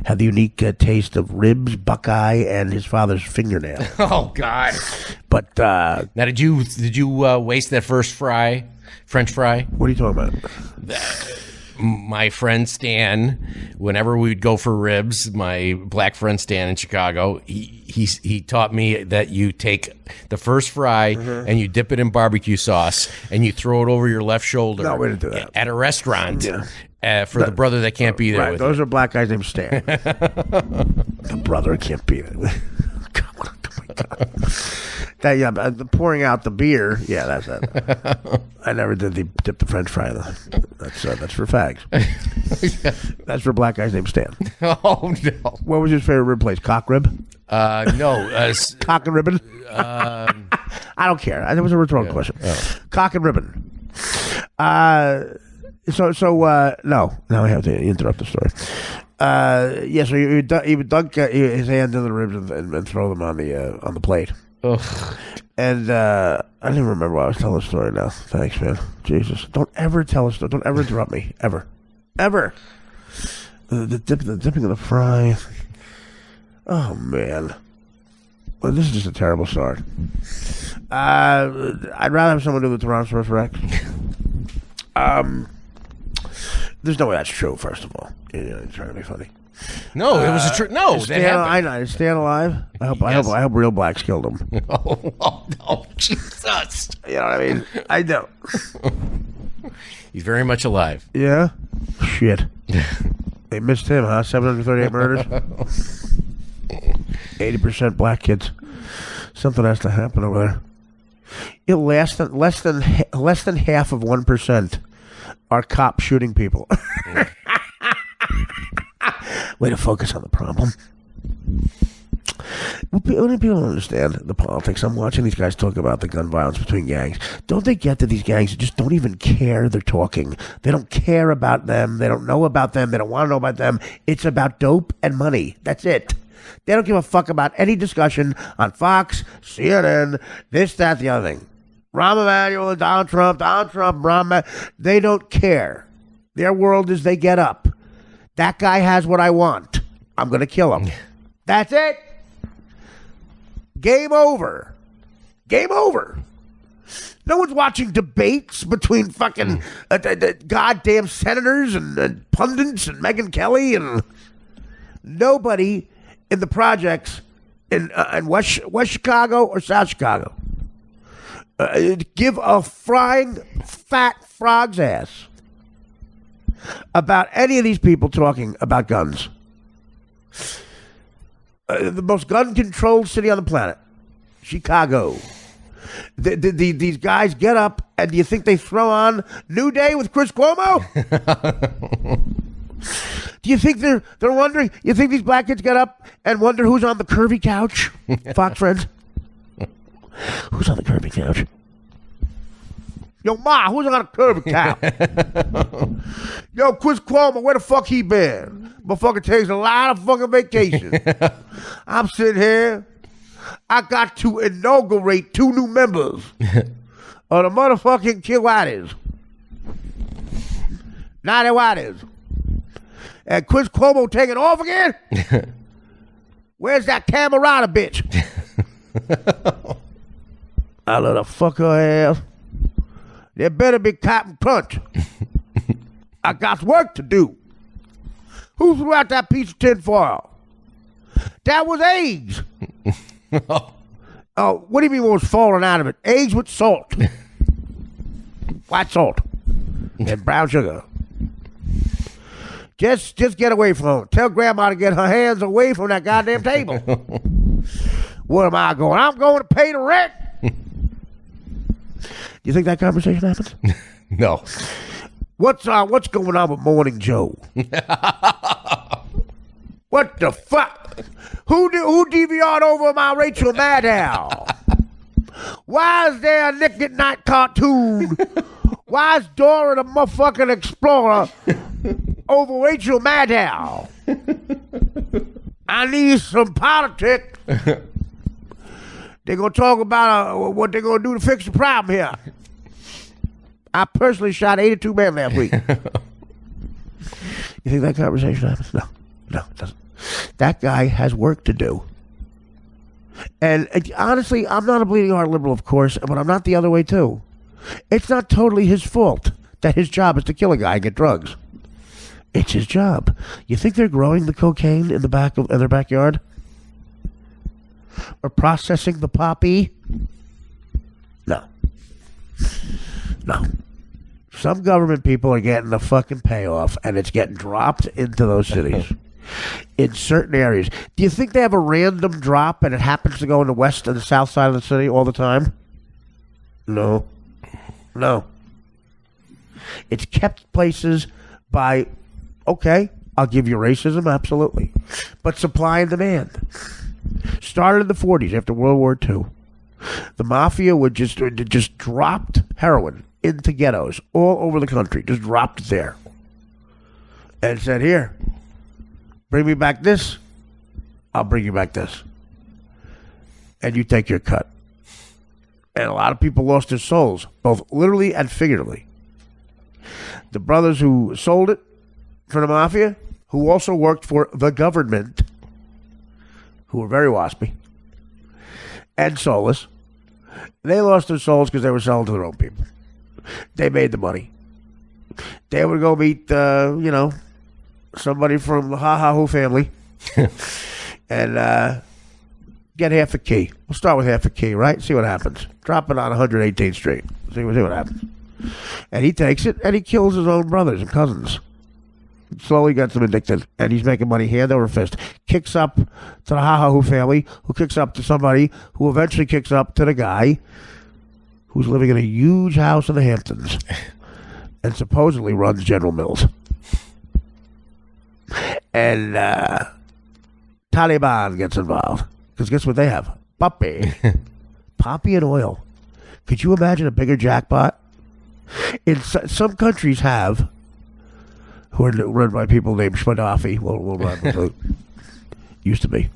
Had the unique taste of ribs, Buckeye, and his father's fingernail. Oh God! But now, did you waste that first fry, French fry? What are you talking about? My friend Stan, whenever we would go for ribs, my black friend Stan in Chicago, he taught me that you take the first fry and you dip it in barbecue sauce and you throw it over your left shoulder. No, we didn't do that. At a restaurant. Yeah. For the brother that can't be there. Right, with those you. are black guys named Stan. The brother can't be there. God, oh my God. The pouring out the beer. Yeah, that's it. I never did dip the French fry though. That's for fags. That's for black guys named Stan. Oh no! What was his favorite rib place? Cock rib? No. Cock and ribbon. I I don't care. That was a rhetorical question. Oh. Cock and ribbon. No. Now I have to interrupt the story. Yeah, so he would dunk his hands in the ribs and throw them on the plate. Ugh. And I don't even remember why I was telling the story now. Thanks, man. Jesus. Don't ever tell a story. Don't ever interrupt me. Ever. Ever. The dipping of the fry. Oh, man. Well, this is just a terrible start. I'd rather have someone do the Tyrannosaurus Rex. There's no way that's true, first of all. You're trying to be funny. No, it was a true. No, that happened. I stand alive. I hope real blacks killed him. Oh, Jesus. You know what I mean? I do. He's very much alive. Yeah? Shit. They missed him, huh? 738 murders? 80% black kids. Something has to happen over there. Less than half of 1% are cops shooting people. Way to focus on the problem. When people don't understand the politics, I'm watching these guys talk about the gun violence between gangs. Don't they get that these gangs just don't even care they're talking? They don't care about them. They don't know about them. They don't want to know about them. It's about dope and money. That's it. They don't give a fuck about any discussion on Fox, CNN, this, that, the other thing. Rahm Emanuel, Donald Trump, they don't care. Their world is they get up. That guy has what I want. I'm going to kill him. That's it. Game over. Game over. No one's watching debates between fucking goddamn senators and pundits and Megyn Kelly and nobody in the projects in West Chicago or South Chicago give a frying fat frog's ass about any of these people talking about guns. The most gun-controlled city on the planet, Chicago. These guys get up, and do you think they throw on New Day with Chris Cuomo? Do you think they're wondering? You think these black kids get up and wonder who's on the curvy couch? Fox friends, who's on the curvy couch? Yo, Ma, who's on the curvy couch? Yo, Chris Cuomo, where the fuck he been? Motherfucker takes a lot of fucking vacation. I'm sitting here. I got to inaugurate 2 new members of the motherfucking Kiwanis. Naughty Whiteys. And Chris Cuomo taking off again? Where's that Camerata bitch? I let her fuck her ass. There better be Captain Crunch. I got work to do. Who threw out that piece of tinfoil? That was eggs. Oh, what do you mean what was falling out of it? Eggs with salt. White salt. And brown sugar. Just get away from him. Tell Grandma to get her hands away from that goddamn table. Where am I going? I'm going to pay the rent. Do you think that conversation happens? No. What's going on with Morning Joe? What the fuck? Who DVR'd over my Rachel Maddow? Why is there a Nick at Night cartoon? Why is Dora the motherfucking Explorer over Rachel Maddow? I need some politics. They're going to talk about what they're going to do to fix the problem here. I personally shot 82 men last week. You think that conversation happens? No, it doesn't. That guy has work to do. And honestly, I'm not a bleeding heart liberal, of course, but I'm not the other way, too. It's not totally his fault that his job is to kill a guy and get drugs. It's his job. You think they're growing the cocaine in their backyard? Or processing the poppy? No. Some government people are getting the fucking payoff, and it's getting dropped into those cities. In certain areas. Do you think they have a random drop and it happens to go in the west and the south side of the city all the time? No. It's kept places by, okay, I'll give you racism, absolutely. But supply and demand. Started in the 40s after World War II. The mafia would just dropped heroin into ghettos all over the country, just dropped it there, and said, "Here, bring me back this. I'll bring you back this, and you take your cut." And a lot of people lost their souls, both literally and figuratively. The brothers who sold it for the mafia, who also worked for the government, who were very waspy and soulless, they lost their souls because they were selling to their own people. They made the money. They would go meet, somebody from the Ha-Ha-Hoo family and get half a key. We'll start with half a key, right? See what happens. Drop it on 118th Street. See what happens. And he takes it, and he kills his own brothers and cousins. Slowly gets them addicted, and he's making money hand over fist. Kicks up to the Ha-Ha-Hoo family, who kicks up to somebody who eventually kicks up to the guy who's living in a huge house in the Hamptons and supposedly runs General Mills. And Taliban gets involved. Because guess what they have? Poppy. Poppy and oil. Could you imagine a bigger jackpot? Some countries have, who are run by people named Shmadafi. We'll run with it. Used to be.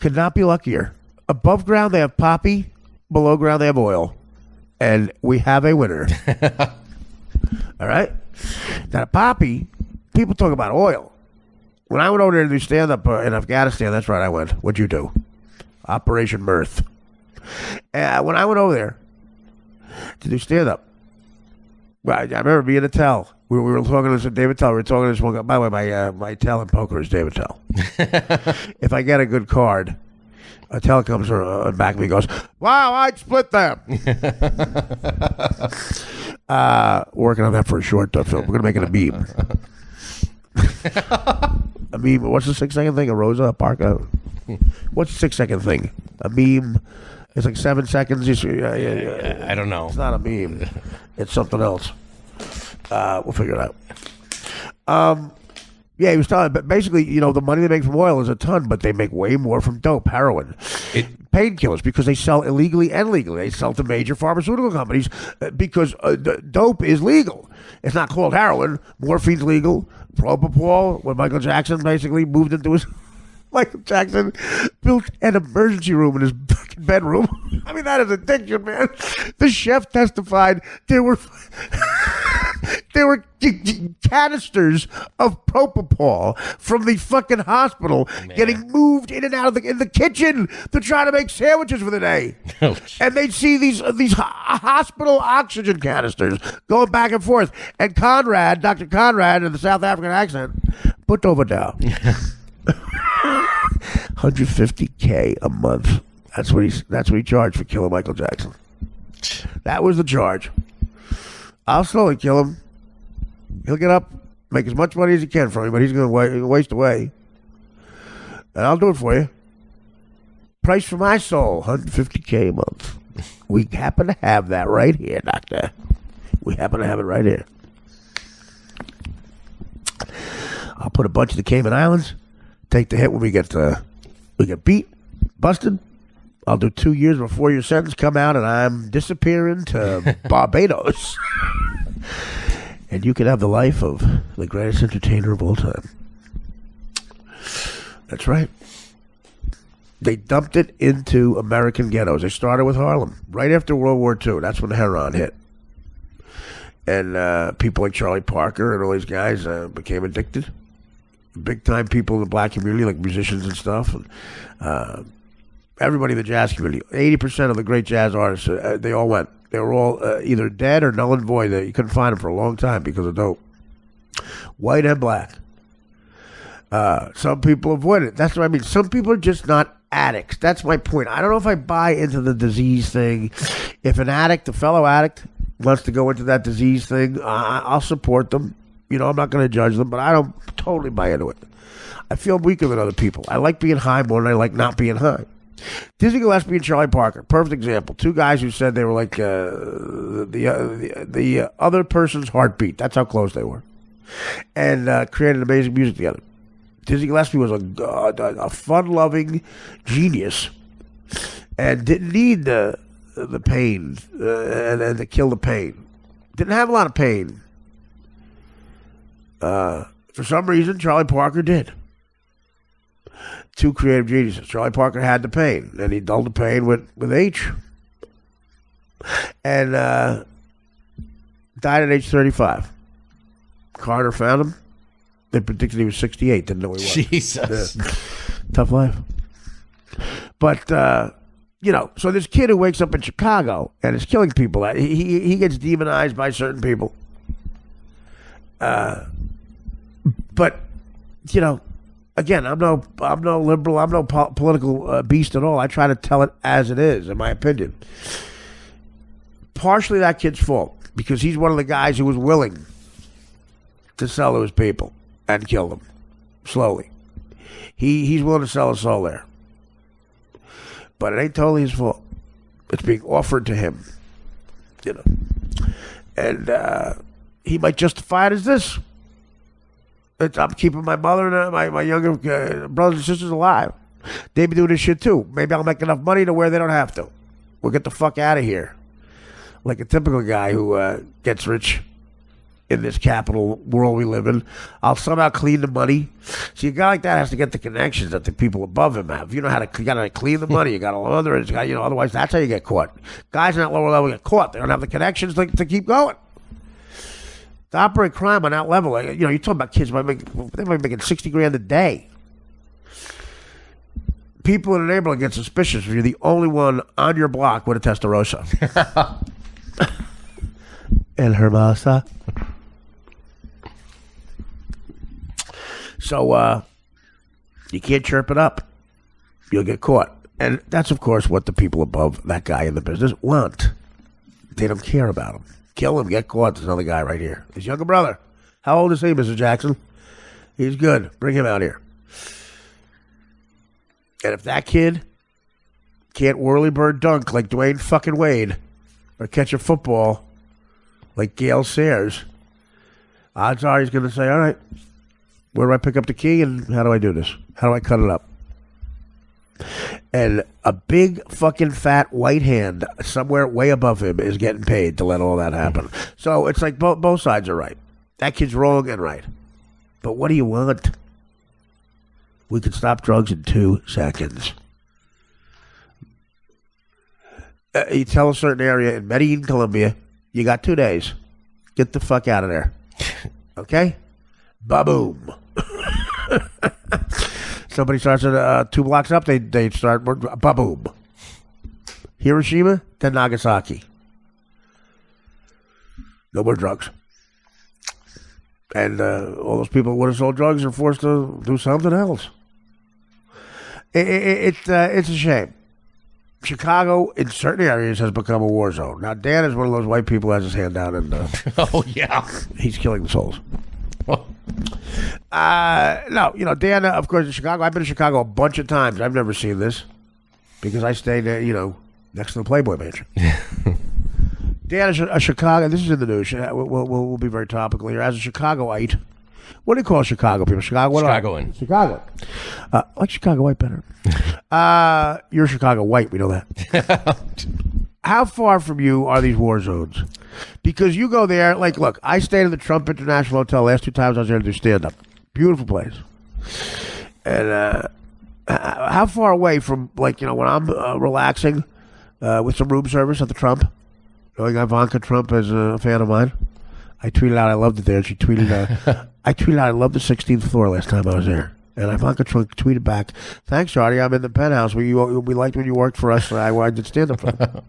Could not be luckier. Above ground, they have poppy. Below ground, they have oil. And we have a winner. All right? Now, the poppy, people talk about oil. When I went over there to do stand-up in Afghanistan, that's right, I went. What'd you do? Operation Mirth. When I went over there to do stand-up, well, I remember being at Tell. We were talking to David Tell. We were talking to this one guy. By the way, my Tell in poker is David Tell. If I get a good card, a Tell comes back to me and goes, "Wow, I'd split them." Working on that for a short film. We're going to make it a meme. A meme. What's the 6-second thing? A Rosa Parka? What's the 6-second thing? A meme. It's like 7 seconds. I don't know. It's not a meme. It's something else. We'll figure it out. Yeah, he was telling, but basically, the money they make from oil is a ton, but they make way more from dope, heroin, painkillers, because they sell illegally and legally. They sell to major pharmaceutical companies because dope is legal. It's not called heroin. Morphine's legal. Propofol, when Michael Jackson basically moved into his... Michael Jackson built an emergency room in his fucking bedroom. I mean, that is addiction, man. The chef testified there were canisters of propofol from the fucking hospital getting moved in and out of in the kitchen to try to make sandwiches for the day. And they'd see these hospital oxygen canisters going back and forth. And Dr. Conrad, in the South African accent, put over down. $150K a month. That's what he charged for killing Michael Jackson. That was the charge. I'll slowly kill him. He'll get up, make as much money as he can from me, but he's going to waste away. And I'll do it for you. Price for my soul, $150K a month. We happen to have that right here, Doctor. We happen to have it right here. I'll put a bunch of the Cayman Islands. Take the hit when we get beat, busted. I'll do 2 years before your sentence come out, and I'm disappearing to Barbados. And you can have the life of the greatest entertainer of all time. That's right. They dumped it into American ghettos. They started with Harlem right after World War II. That's when the heroin hit. And people like Charlie Parker and all these guys became addicted. Big-time people in the black community, like musicians and stuff. And, everybody in the jazz community. 80% of the great jazz artists, they all went. They were all either dead or null and void. You couldn't find them for a long time because of dope. White and black. Some people avoid it. That's what I mean. Some people are just not addicts. That's my point. I don't know if I buy into the disease thing. If an addict, a fellow addict, wants to go into that disease thing, I'll support them. I'm not going to judge them, but I don't totally buy into it. I feel weaker than other people. I like being high more than I like not being high. Dizzy Gillespie and Charlie Parker, perfect example. Two guys who said they were like the other person's heartbeat. That's how close they were. And created amazing music together. Dizzy Gillespie was a fun-loving genius. and didn't need the pain and to kill the pain. Didn't have a lot of pain. For some reason, Charlie Parker did. Two creative geniuses. Charlie Parker had the pain, and he dulled the pain with H. And died at age 35. Carter found him. They predicted he was 68. Didn't know he was. Jesus. Yeah. Tough life. But, so this kid who wakes up in Chicago and is killing people, he gets demonized by certain people. But, again, I'm no liberal. I'm no political beast at all. I try to tell it as it is, in my opinion. Partially that kid's fault, because he's one of the guys who was willing to sell to his people and kill them slowly. He's willing to sell his soul there. But it ain't totally his fault. It's being offered to him. And he might justify it as this. I'm keeping my mother and my younger brothers and sisters alive. They be doing this shit too. Maybe I'll make enough money to where they don't have to. We'll get the fuck out of here. Like a typical guy who gets rich in this capital world we live in. I'll somehow clean the money. See, a guy like that has to get the connections that the people above him have. You know how to, you got to clean the money. You got to launder it. Otherwise that's how you get caught. Guys in that lower level get caught. They don't have the connections to keep going. To operate crime on that level, you're talking about kids they might be making $60,000 a day. People in the neighborhood get suspicious if you're the only one on your block with a Testarossa. El Hermosa. So, you can't chirp it up. You'll get caught. And that's, of course, what the people above that guy in the business want. They don't care about him. Kill him, get caught. There's another guy right here. His younger brother. How old is he, Mr. Jackson? He's good. Bring him out here. And if that kid can't whirly-bird dunk like Dwayne fucking Wade or catch a football like Gale Sayers, odds are he's going to say, all right, where do I pick up the key and how do I do this? How do I cut it up? And a big fucking fat white hand somewhere way above him is getting paid to let all that happen. So it's like both sides are right. That kid's wrong and right. But what do you want? We could stop drugs in 2 seconds. You tell a certain area in Medellin, Colombia, you got 2 days. Get the fuck out of there. Okay? Ba-boom. Somebody starts at 2 blocks up, they start, ba-boom. Hiroshima, then Nagasaki. No more drugs. And all those people who would have sold drugs are forced to do something else. It's a shame. Chicago, in certain areas, has become a war zone. Now, Dan is one of those white people who has his hand down, and oh yeah, he's killing the souls. No, Dan, of course, in Chicago. I've been to Chicago a bunch of times. I've never seen this because I stayed, next to the Playboy Mansion. Dan is a Chicago. This is in the news. We'll be very topical here. As a Chicagoite, what do you call Chicago people? Chicagoan. Chicago. I like Chicago white better. You're Chicago white. We know that. How far from you are these war zones? Because you go there, look, I stayed in the Trump International Hotel last 2 times I was there to do stand-up. Beautiful place. And how far away from, when I'm relaxing with some room service at the Trump, knowing Ivanka Trump is a fan of mine, I tweeted out I loved it there. She tweeted, I tweeted out I loved the 16th floor last time I was there. And Ivanka Trump tweeted back, thanks, Artie, I'm in the penthouse. We liked when you worked for us. I did stand-up for them.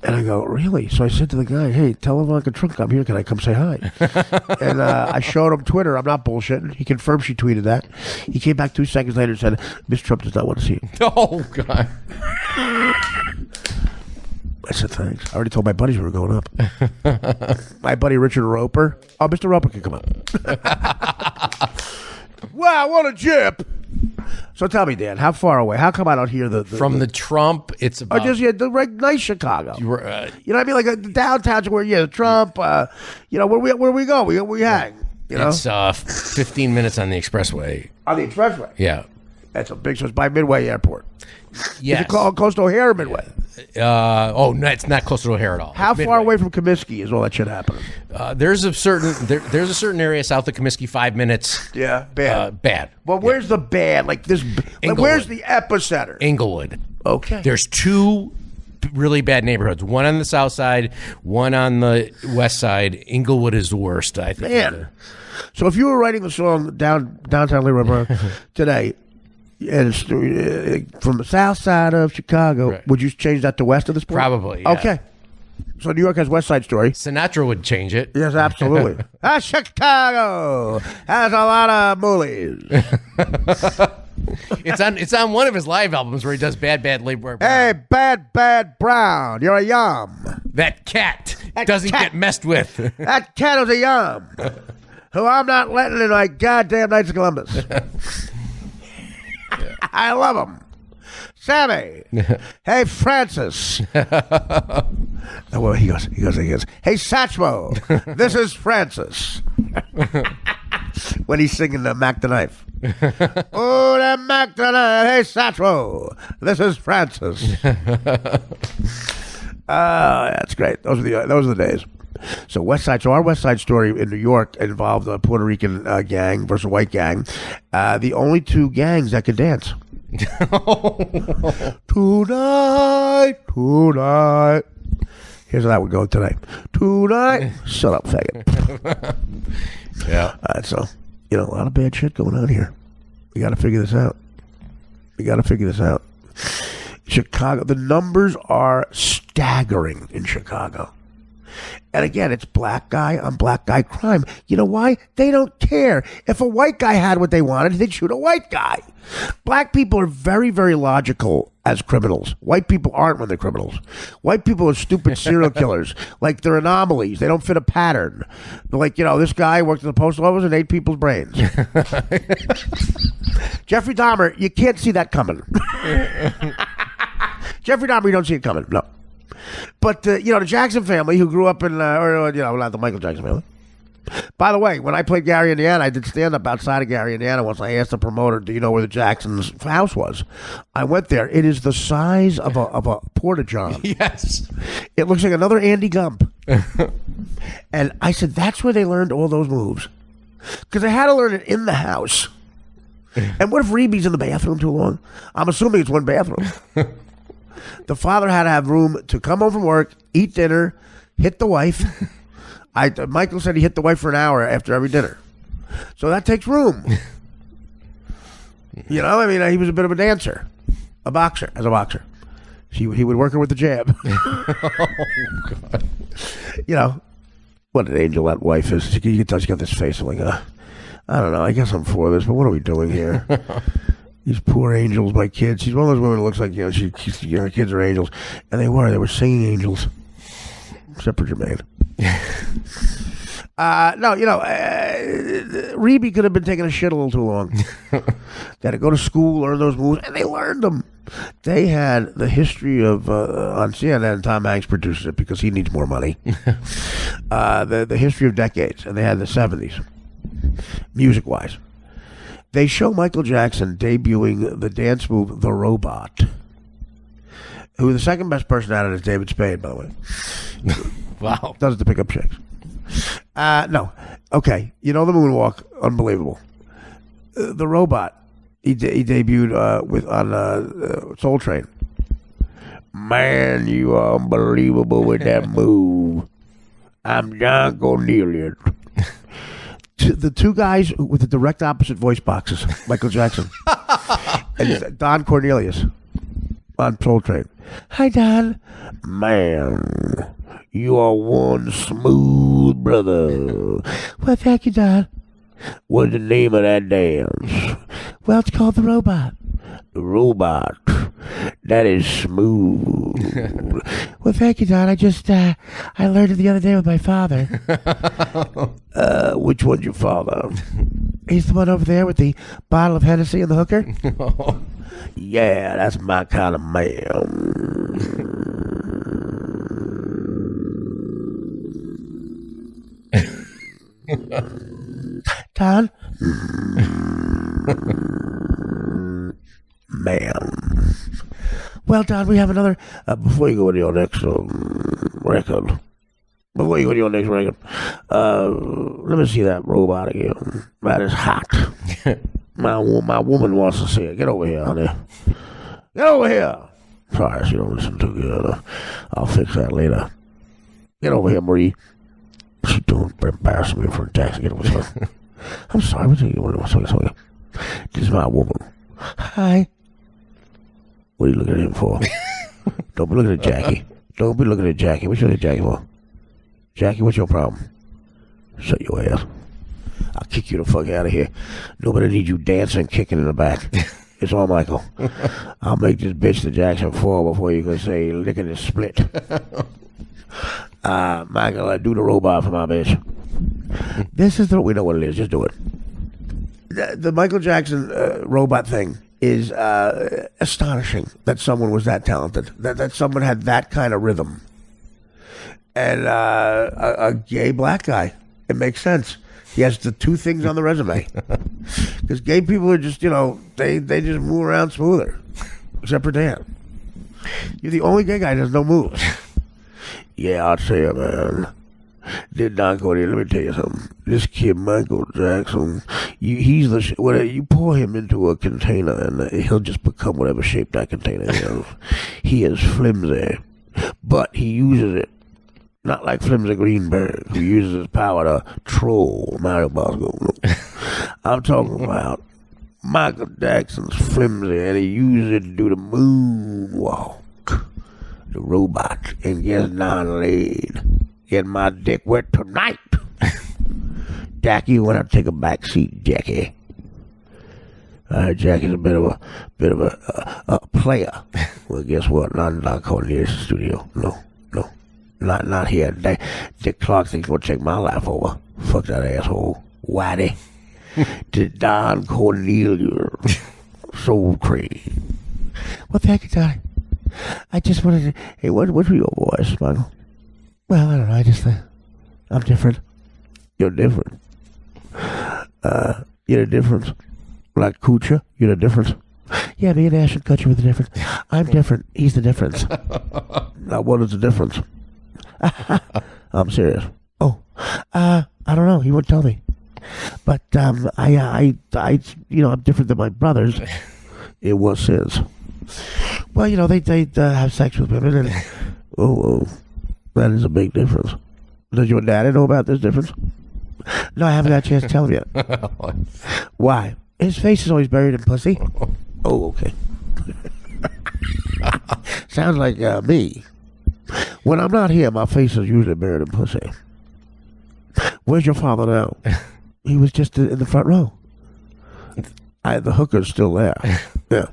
And I go, really? So I said to the guy, hey, tell Ivanka Trump I'm here. Can I come say hi? And I showed him Twitter. I'm not bullshitting. He confirmed she tweeted that. He came back 2 seconds later and said, Miss Trump does not want to see you. Oh, God. I said, thanks. I already told my buddies we were going up. My buddy Richard Roper. Oh, Mr. Roper can come up. Wow, what a jip. So tell me, Dan, how far away? How come I don't hear the from the Trump? It's about the nice Chicago. You know what I mean? Like the downtown's where the Trump. Where we go, we hang. It's 15 minutes on the expressway. On the expressway. Yeah. That's a big. So it's by Midway Airport. Yes. Is it close to O'Hare or Midway? No, it's not close to O'Hare at all. How It's far Midway. away from Comiskey is all that shit happening? There's a certain area south of Comiskey, 5 minutes. Yeah, bad. Bad. Well, where's the bad? Like this. Like, where's the epicenter? Inglewood. Okay. There's two really bad neighborhoods. One on the south side, one on the west side. Inglewood is the worst, I think. Man. So if you were writing the song Downtown Leroy Brown today, and it's from the south side of Chicago, Right. would you change that to west of this point? Probably, yeah. Okay. So New York has West Side Story. Sinatra would change it. Yes, absolutely. Chicago has a lot of moolies. It's on one of his live albums where he does Bad Labor. Hey, bad Brown, you're a yum. That cat doesn't get messed with. That cat is a yum. Who I'm not letting in my goddamn Knights of Columbus. I love him. Sammy. Hey, Francis. Well, he goes. Hey, Satchmo. This is Francis. When he's singing the Mac the Knife. Oh, the Mac the Knife. Hey, Satchmo. This is Francis. That's great. Those are the days. So West Side. So our West Side Story in New York involved a Puerto Rican gang versus a white gang. The only two gangs that could dance. Tonight. Here's how that would go today. Tonight. Shut up, faggot. Yeah. All right, so a lot of bad shit going on here. We got to figure this out. Chicago. The numbers are staggering in Chicago. And again, it's black guy on black guy crime. You know why? They don't care. If a white guy had what they wanted, they'd shoot a white guy. Black people are very, very logical as criminals. White people aren't when they're criminals. White people are stupid serial killers. Like, they're anomalies. They don't fit a pattern. They're like, this guy worked in the postal office and ate people's brains. Jeffrey Dahmer, you can't see that coming. Jeffrey Dahmer, you don't see it coming. No. But, the Jackson family who grew up in, not the Michael Jackson family. By the way, when I played Gary, Indiana, I did stand-up outside of Gary, Indiana once. I asked the promoter, do you know where the Jackson's house was? I went there. It is the size of a porta-john. Yes. It looks like another Andy Gump. And I said, that's where they learned all those moves. Because they had to learn it in the house. And what if Reeby's in the bathroom too long? I'm assuming it's one bathroom. The father had to have room to come home from work, eat dinner, hit the wife. Michael said he hit the wife for an hour after every dinner. So that takes room. He was a bit of a dancer. As a boxer. He would work her with the jab. Oh, God. What an angel that wife is. You can tell she's got this face of like, I don't know, I guess I'm for this, but what are we doing here? These poor angels, my kids. She's one of those women that looks like, her kids are angels. And they were singing angels. Except for Jermaine. Reeby could have been taking a shit a little too long. They had to go to school, learn those moves, and they learned them. They had the history of, on CNN, Tom Hanks produces it because he needs more money. The history of decades, and they had the 70s, music-wise. They show Michael Jackson debuting the dance move, The Robot, who the second best person at it is David Spade, by the way. Wow. Does it to pick up chicks. No. Okay. The moonwalk, unbelievable. The Robot, he debuted on Soul Train. Man, you are unbelievable with that move. I'm John Cornelius. The two guys with the direct opposite voice boxes, Michael Jackson and Don Cornelius on Soul Train. Hi, Don. Man, you are one smooth brother. Well, thank you, Don. What's the name of that dance? Well, it's called The Robot. The Robot. That is smooth. Well, thank you, Don. I learned it the other day with my father. Which one's your father? He's the one over there with the bottle of Hennessy and the hooker? Yeah, that's my kind of man. Don? Well, Don, we have another. Before you go to your next record. Before you go to your next record, let me see that robot again. That is hot. My woman wants to see it. Get over here, honey. Get over here. Sorry, she don't listen too good. I'll fix that later. Get over here, Marie. She's doing embarrassing me for a taxi. Get over here. I'm sorry. This is my woman. Hi. What are you looking at him for? Don't be looking at Jackie. Don't be looking at Jackie. What you looking at Jackie for? Jackie, what's your problem? Shut your ass. I'll kick you the fuck out of here. Nobody needs you dancing, kicking in the back. It's all Michael. I'll make this bitch the Jackson 4 before you can say licking is split. Michael, do the robot for my bitch. This is we know what it is. Just do it. The Michael Jackson robot thing is astonishing that someone was that talented, that someone had that kind of rhythm. And a gay black guy. It makes sense. He has the two things on the resume. Because gay people are just, they just move around smoother. Except for Dan. You're the only gay guy that has no moves. Yeah, I'll tell you, man. Did Don Cody, let me tell you something. This kid, Michael Jackson, you pour him into a container and he'll just become whatever shape that container is. He is flimsy, but he uses it. Not like Flimsy Greenberg, who uses his power to troll Mario Bosco. I'm talking about Michael Jackson's flimsy, and he uses it to do the moonwalk. The robot, and gets non-laid. Get my dick wet tonight. Jackie, you want to take a back seat, Jackie? Jackie's a bit of a player. Well, guess what? Not in Don Cornelius' studio. No. Not here. Dick Clark thinks he'll take my life over. Fuck that asshole. Whitey. To Don Cornelius. So crazy. Well, thank you, Donnie. I just wanted to... Hey, what's your voice, Michael? Well, I don't know. I just think... I'm different. You're different. You're the difference. Like Kucha, you're the difference. Yeah, me and Ash and Kutcher were the difference. I'm different. He's the difference. Now, what is the difference? I'm serious. Oh, I don't know. He wouldn't tell me. But I'm different than my brothers. It was his. Well, they have sex with women, and that is a big difference. Does your daddy know about this difference? No, I haven't got a chance to tell him yet. Why? His face is always buried in pussy. Oh, okay. Sounds like me. When I'm not here, my face is usually buried in pussy. Where's your father now? He was just in the front row. The hooker's still there. Yeah.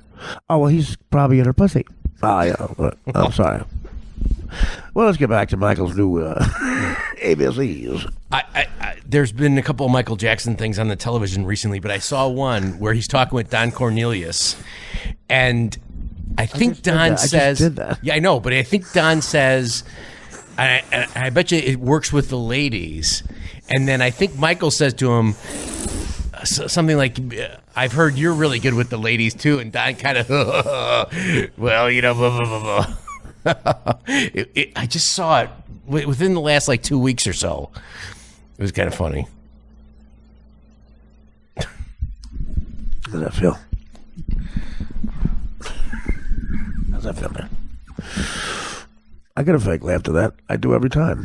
Oh, well, he's probably in her pussy. Oh, yeah. I'm sorry. Well, let's get back to Michael's new ABCs. There's been a couple of Michael Jackson things on the television recently, but I saw one where he's talking with Don Cornelius, and I think Don says, did that. Yeah, I know, but I think Don says, I bet you it works with the ladies. And then I think Michael says to him something like, I've heard you're really good with the ladies too. And Don kind of, well, blah, blah, blah. I just saw it within the last 2 weeks or so. It was kind of funny. How does that feel? How's that feel, man? I get a fake laugh to that. I do every time.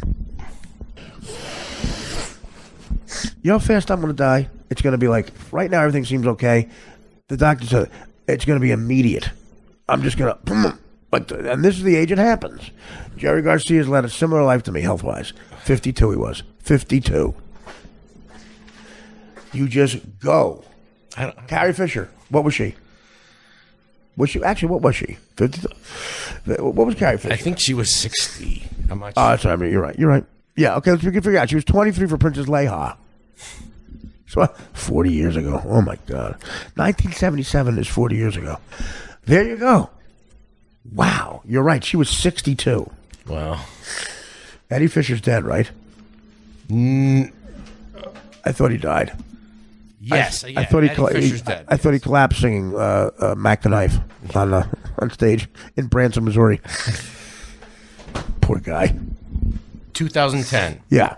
You know how fast I'm going to die? It's going to be like, right now everything seems okay. The doctor said it's going to be immediate. I'm just going to, and this is the age it happens. Jerry Garcia's led a similar life to me, health-wise. 52 he was. 52. You just go. Carrie Fisher, what was she? What was she? 52? What was Carrie Fisher? I think she was 60. I'm not sure. Oh, that's right. I mean, you're right. Yeah, okay, let's figure out. She was 23 for Princess Leia. So 40 years ago. Oh, my God. 1977 is 40 years ago. There you go. Wow. You're right. She was 62. Wow. Eddie Fisher's dead, right? I thought he died. Yes, I yeah, thought Eddie Fisher's dead. I thought he collapsed singing "Mac the Knife" on stage in Branson, Missouri. Poor guy. 2010. Yeah,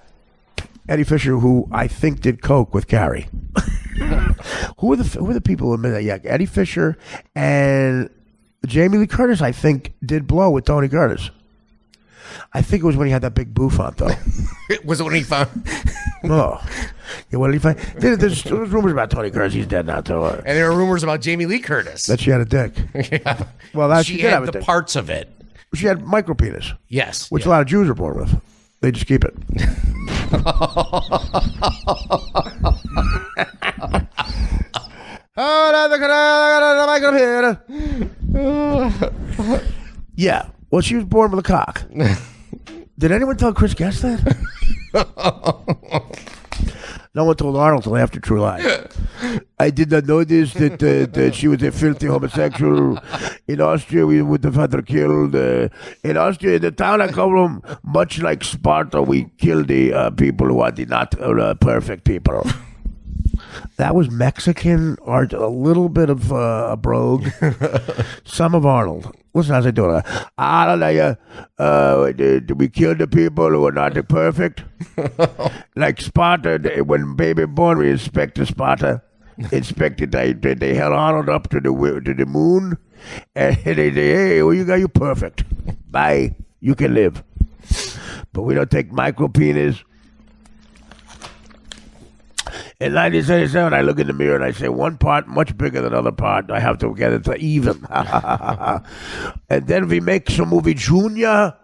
Eddie Fisher, who I think did coke with Carrie. who are the people who admit that? Yeah, Eddie Fisher and Jamie Lee Curtis, I think, did blow with Tony Curtis. I think it was when he had that big bouffant, though. Was it when he found? Oh. Yeah, what did he find? There's rumors about Tony Curtis. He's dead now, too. And there are rumors about Jamie Lee Curtis. That she had a dick. Yeah. Well, she did had have a the dick. parts of it. She had micro penis, Yes. which a lot of Jews are born with. They just keep it. Yeah. Well, she was born with a cock. Did anyone tell Chris Guest that? No one told Arnold till after True Lies. I did not know this, that she was a filthy homosexual. In Austria, we would have had her killed. In Austria, in the town I come from, much like Sparta, we kill the people who are the not perfect people. That was Mexican, or a little bit of a brogue. Some of Arnold. Listen, how's I doing? Arnold, we kill the people who are not perfect. Like Sparta, when baby born, we inspected Sparta. Inspected, they held Arnold up to the moon, and they hey, well, you perfect. Bye, you can live. But we don't take micro penis. In 1977, I look in the mirror and I say, one part much bigger than other part. I have to get it to even. And then we make some movie Junior.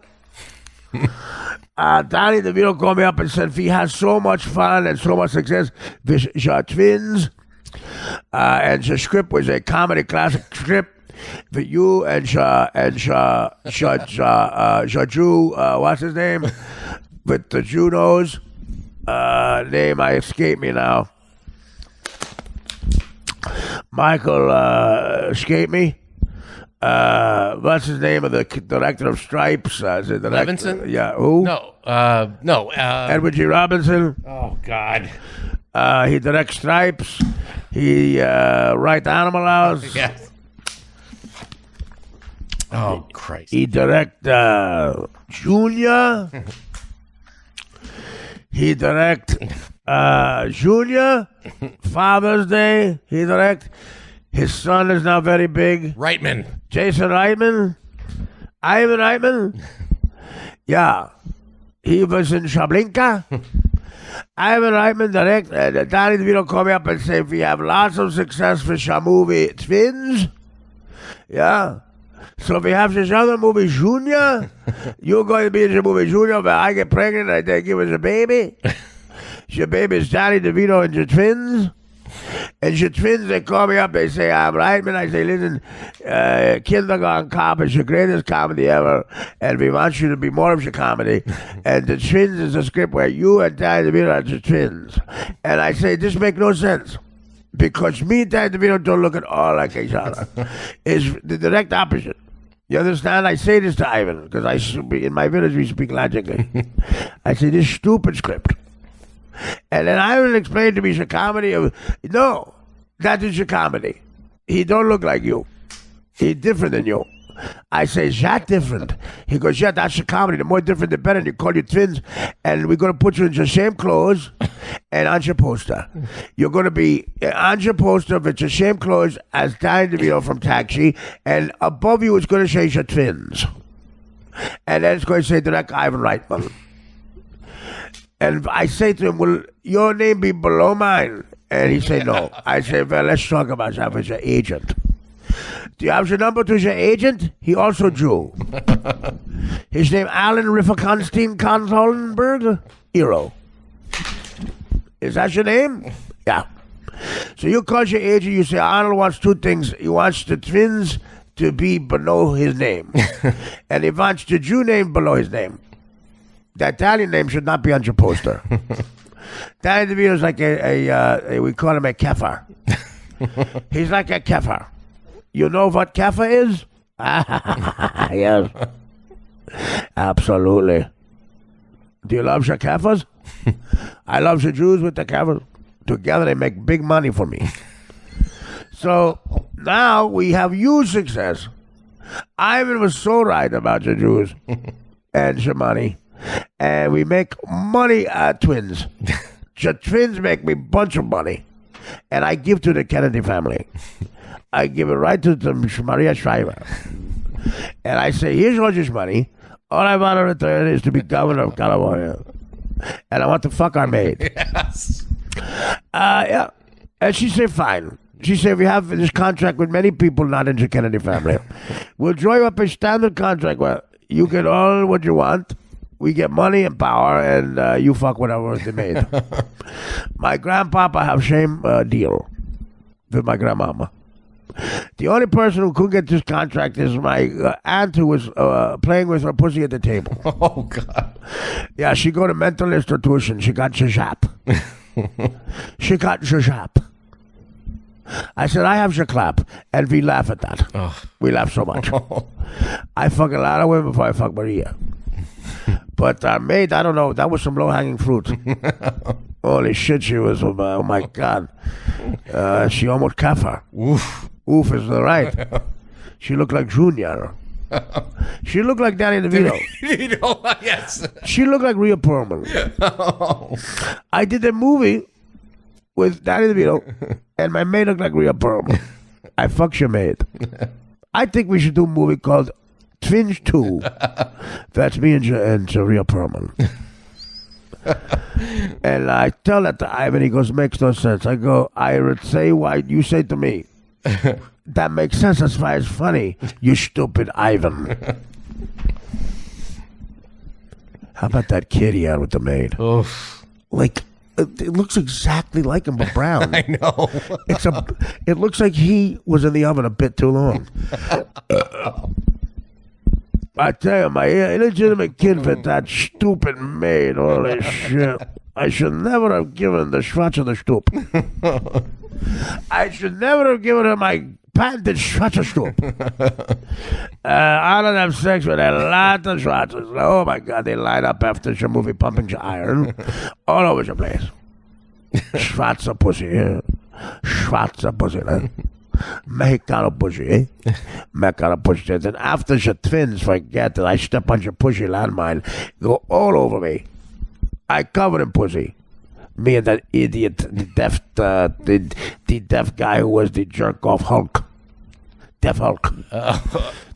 Danny DeVito called me up and said, we had so much fun and so much success with your twins. And the script was a comedy classic script for you and Jew, what's his name? With the Junos. Name escape me now. Michael escape me. What's his name of the director of Stripes? Levinson? Yeah, who? No. Edward G. Robinson. Oh God. He directs Stripes. He writes Animal House. Yes. Oh Christ. He direct Junior. He direct Junior, Father's Day. He direct. His son is now very big. Reitman. Jason Reitman. Ivan Reitman. Yeah. He was in Shablinka. Ivan Reitman direct. Danny DeVito called me up and said, we have lots of success with your movie Twins. Yeah. So if we have this other movie, Junior, you're going to be in the movie Junior, but I get pregnant and they give us a baby. Your baby is Danny DeVito and your twins. And your twins, they call me up, they say, I'm Reitman. I say, listen, Kindergarten Cop is your greatest comedy ever, and we want you to be more of your comedy. And the twins is a script where you and Danny DeVito are your twins. And I say, this makes no sense. Because me and Danny DeVito don't look at all like each other. It's the direct opposite. You understand? I say this to Ivan, because in my village we speak logically. I say, this stupid script. And then Ivan explained to me, it's a comedy of, no, that is your comedy. He don't look like you. He's different than you. I say, is that different? He goes, yeah, that's your comedy. The more different, the better. And you call you twins, and we're going to put you in the same clothes and on your poster. You're going to be on your poster with your same clothes as Danny DeVito from Taxi, and above you it's going to say your twins. And then it's going to say direct Ivan Reitman. And I say to him, will your name be below mine? And he say, no. I say, well, let's talk about that with your agent. Do you have your number to your agent? He also Jew. His name, Alan Rifferkonstein Konsolenberg? Hero. Is that your name? Yeah. So you call your agent, you say, Arnold wants two things. He wants the twins to be below his name. And he wants the Jew name below his name. The Italian name should not be on your poster. Danny DeVito is like we call him a kefir. He's like a kefir. You know what kefir is? Yes. Absolutely. Do you love your kefirs? I love the Jews with the kefirs. Together they make big money for me. So now we have huge success. Ivan was so right about the Jews and Shemani. And we make money twins. The twins make me a bunch of money. And I give to the Kennedy family. I give it right to Maria Shriver. And I say, here's all this money. All I want to return is to be governor of California. And I want to fuck our maid. Yes. Yeah. And she said, fine. She said, we have this contract with many people not in the Kennedy family. We'll draw you up a standard contract where you get all what you want. We get money and power, and you fuck whatever they made. My grandpapa have same deal with my grandmama. The only person who could get this contract is my aunt, who was playing with her pussy at the table. Oh, God. Yeah, she go to mental institution. She got shashap. She got shashap. I said, I have shaklap. And we laugh at that. Oh. We laugh so much. I fuck a lot of women before I fuck Maria. But our maid, I don't know. That was some low-hanging fruit. Holy shit, she was, oh my God. She almost kaffer. Oof. Oof is the right. She looked like Junior. She looked like Danny DeVito. Yes. She looked like Rhea Perlman. Oh. I did a movie with Danny DeVito, and my maid looked like Rhea Perlman. I fucked your maid. I think we should do a movie called Twins 2. That's me and Rhea Perlman. And I tell that to Ivan. He goes, makes no sense. I go, I would say why you say to me, that makes sense. That's why it's funny. You stupid Ivan. How about that kid he had with the maid? Oof. Like, it looks exactly like him, but brown. I know. It looks like he was in the oven a bit too long. I tell you, my illegitimate kid with that stupid maid. Holy shit. I should never have given the Schwarzer the stoop. I should never have given her my patented Schwarzer stoop. I don't have sex with a lot of Schwarzers. Oh my God, they line up after the movie Pumping the Iron all over the place. Schwarzer pussy, yeah. Schwarzer pussy, huh? Mexicano pussy, eh? Mexicano pussy. And after the twins forget that I step on your pussy landmine, go all over me. I covered in pussy. Me and that idiot, the deaf guy who was the jerk off Hulk. Deaf Hulk.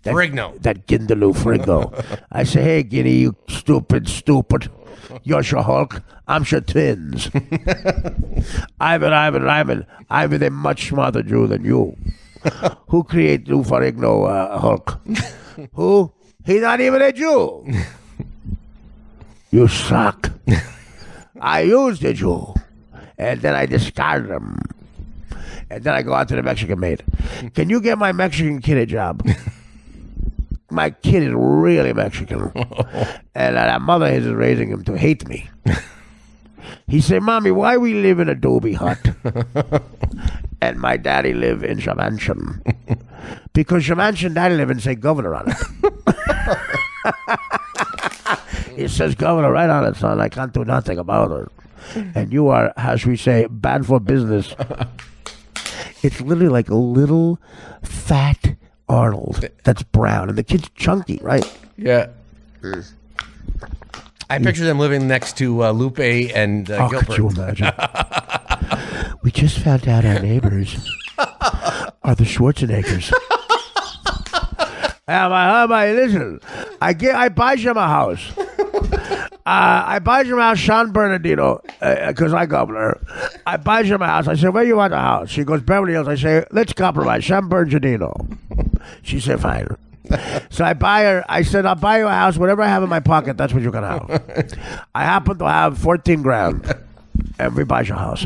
Frigno. That Gindaloo Frigno. I say, hey, Guinea, you stupid. You're your Hulk. I'm your twins. Ivan, a much smarter Jew than you. Who created Lou Ferrigno Hulk? Who? He's not even a Jew. You suck. I used the Jew, and then I discarded him. And then I go out to the Mexican maid. Can you get my Mexican kid a job? My kid is really Mexican. And that mother is raising him to hate me. He said, Mommy, why we live in Adobe Hut? And my daddy live in Shamansion. Because Shamansion daddy live and say governor on it. It says governor right on it, son. I can't do nothing about it. And you are, as we say, bad for business. It's literally like a little fat Arnold that's brown. And the kid's chunky, right? Yeah. I picture them living next to Lupe and Gilbert. Could you imagine? We just found out our neighbors are the Schwarzeneggers. Listen, I buy you a house. I buy you a house, San Bernardino, because I governor. I buy you a house. I said, where you want a house? She goes, Beverly Hills. I say, let's compromise, San Bernardino. She said, fine. So I buy her. I said, I'll buy you a house. Whatever I have in my pocket, that's what you're gonna have. I happen to have 14 grand, and we buy your house.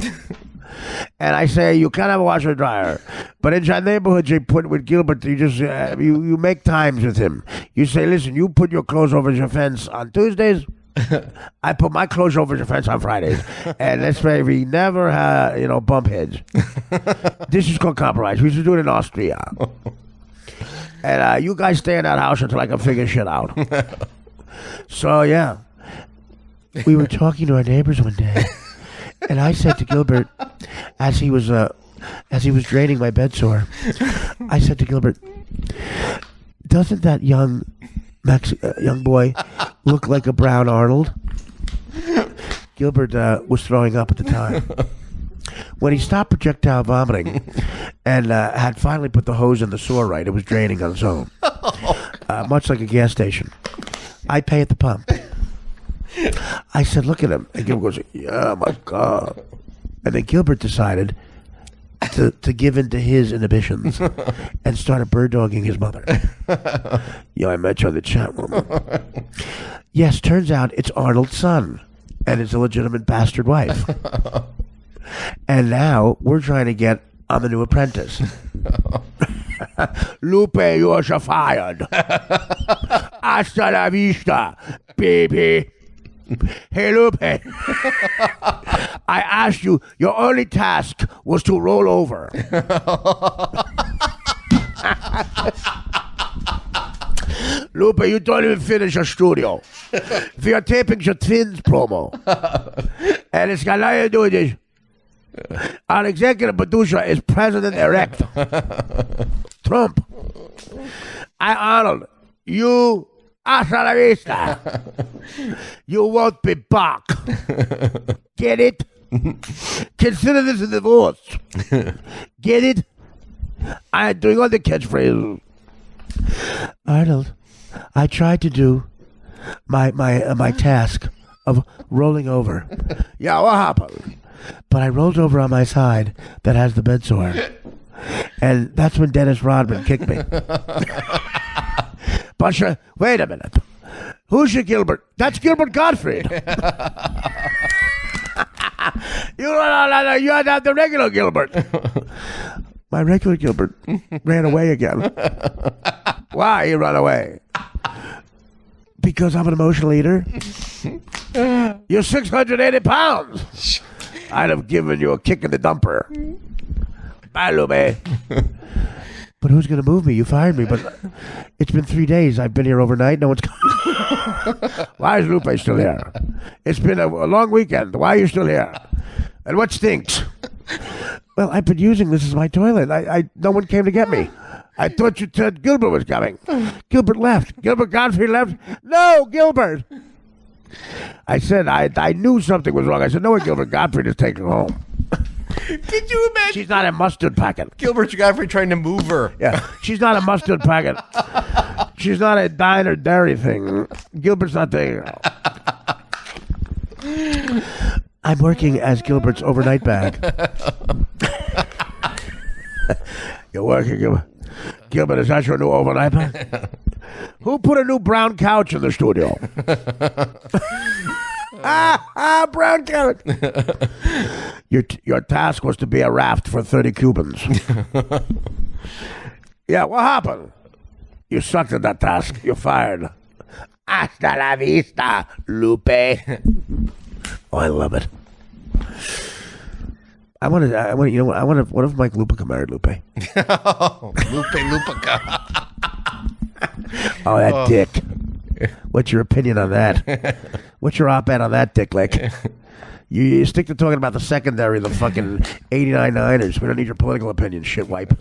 And I say, you can't have a washer and dryer. But in your neighborhood, you put with Gilbert, you just you make times with him. You say, listen, you put your clothes over your fence on Tuesdays. I put my clothes over your fence on Fridays. And let's say we never bump heads. This is called compromise. We should do it in Austria. And you guys stay in that house until I can figure shit out. So, yeah. We were talking to our neighbors one day. And I said to Gilbert, as he was draining my bed sore, I said to Gilbert, doesn't that young boy look like a brown Arnold? Gilbert was throwing up at the time. When he stopped projectile vomiting and had finally put the hose in the sore right, it was draining on its own. Much like a gas station. I pay at the pump. I said, look at him. And Gilbert goes, yeah, my God. And then Gilbert decided to give in to his inhibitions and started bird dogging his mother. I met you in the chat room. Yes, turns out it's Arnold's son and his illegitimate bastard wife. And now we're trying to get on the new Apprentice. Lupe, you are fired. Hasta la vista, baby. Hey, Lupe. I asked you, your only task was to roll over. Lupe, you don't even finish your studio. We are taping your Twins promo. And it's got nothing to do with this. Our executive producer is President-elect Trump. Arnold, you hasta la vista. You won't be back. Get it? Consider this a divorce. Get it? I'm doing all the catchphrases. Arnold, I tried to do my task of rolling over. Yeah, what happened? But I rolled over on my side that has the bed sore. And that's when Dennis Rodman kicked me. But wait a minute. Who's your Gilbert? That's Gilbert Gottfried. You don't have the regular Gilbert. My regular Gilbert ran away again. Why he ran away? Because I'm an emotional eater. You're 680 pounds. I'd have given you a kick in the dumper. Bye, Lupe. But who's going to move me? You fired me, but it's been 3 days. I've been here overnight. No one's coming. Why is Lupe still here? It's been a long weekend. Why are you still here? And what stinks? Well, I've been using this as my toilet. No one came to get me. I thought you said Gilbert was coming. Gilbert left. Gilbert Godfrey left. No, Gilbert. I said, I knew something was wrong. I said, no, Gilbert Godfrey is taken home. Could you imagine? She's not a mustard packet. Gilbert Godfrey trying to move her. Yeah, she's not a mustard packet. She's not a dine or dairy thing. Gilbert's not there. I'm working as Gilbert's overnight bag. You're working, Gilbert. Gilbert, is that your new overnight bag? Who put a new brown couch in the studio? Brown couch. Your task was to be a raft for 30 Cubans. Yeah, what happened? You sucked at that task. You're fired. Hasta la vista, Lupe. Oh, I love it. I want to. What if Mike Lupica married Lupe? Oh, Lupica. Oh, that dick. What's your opinion on that? What's your op-ed on that, Dick Lick? You stick to talking about the secondary, the fucking 89 Niners. We don't need your political opinion, shitwipe.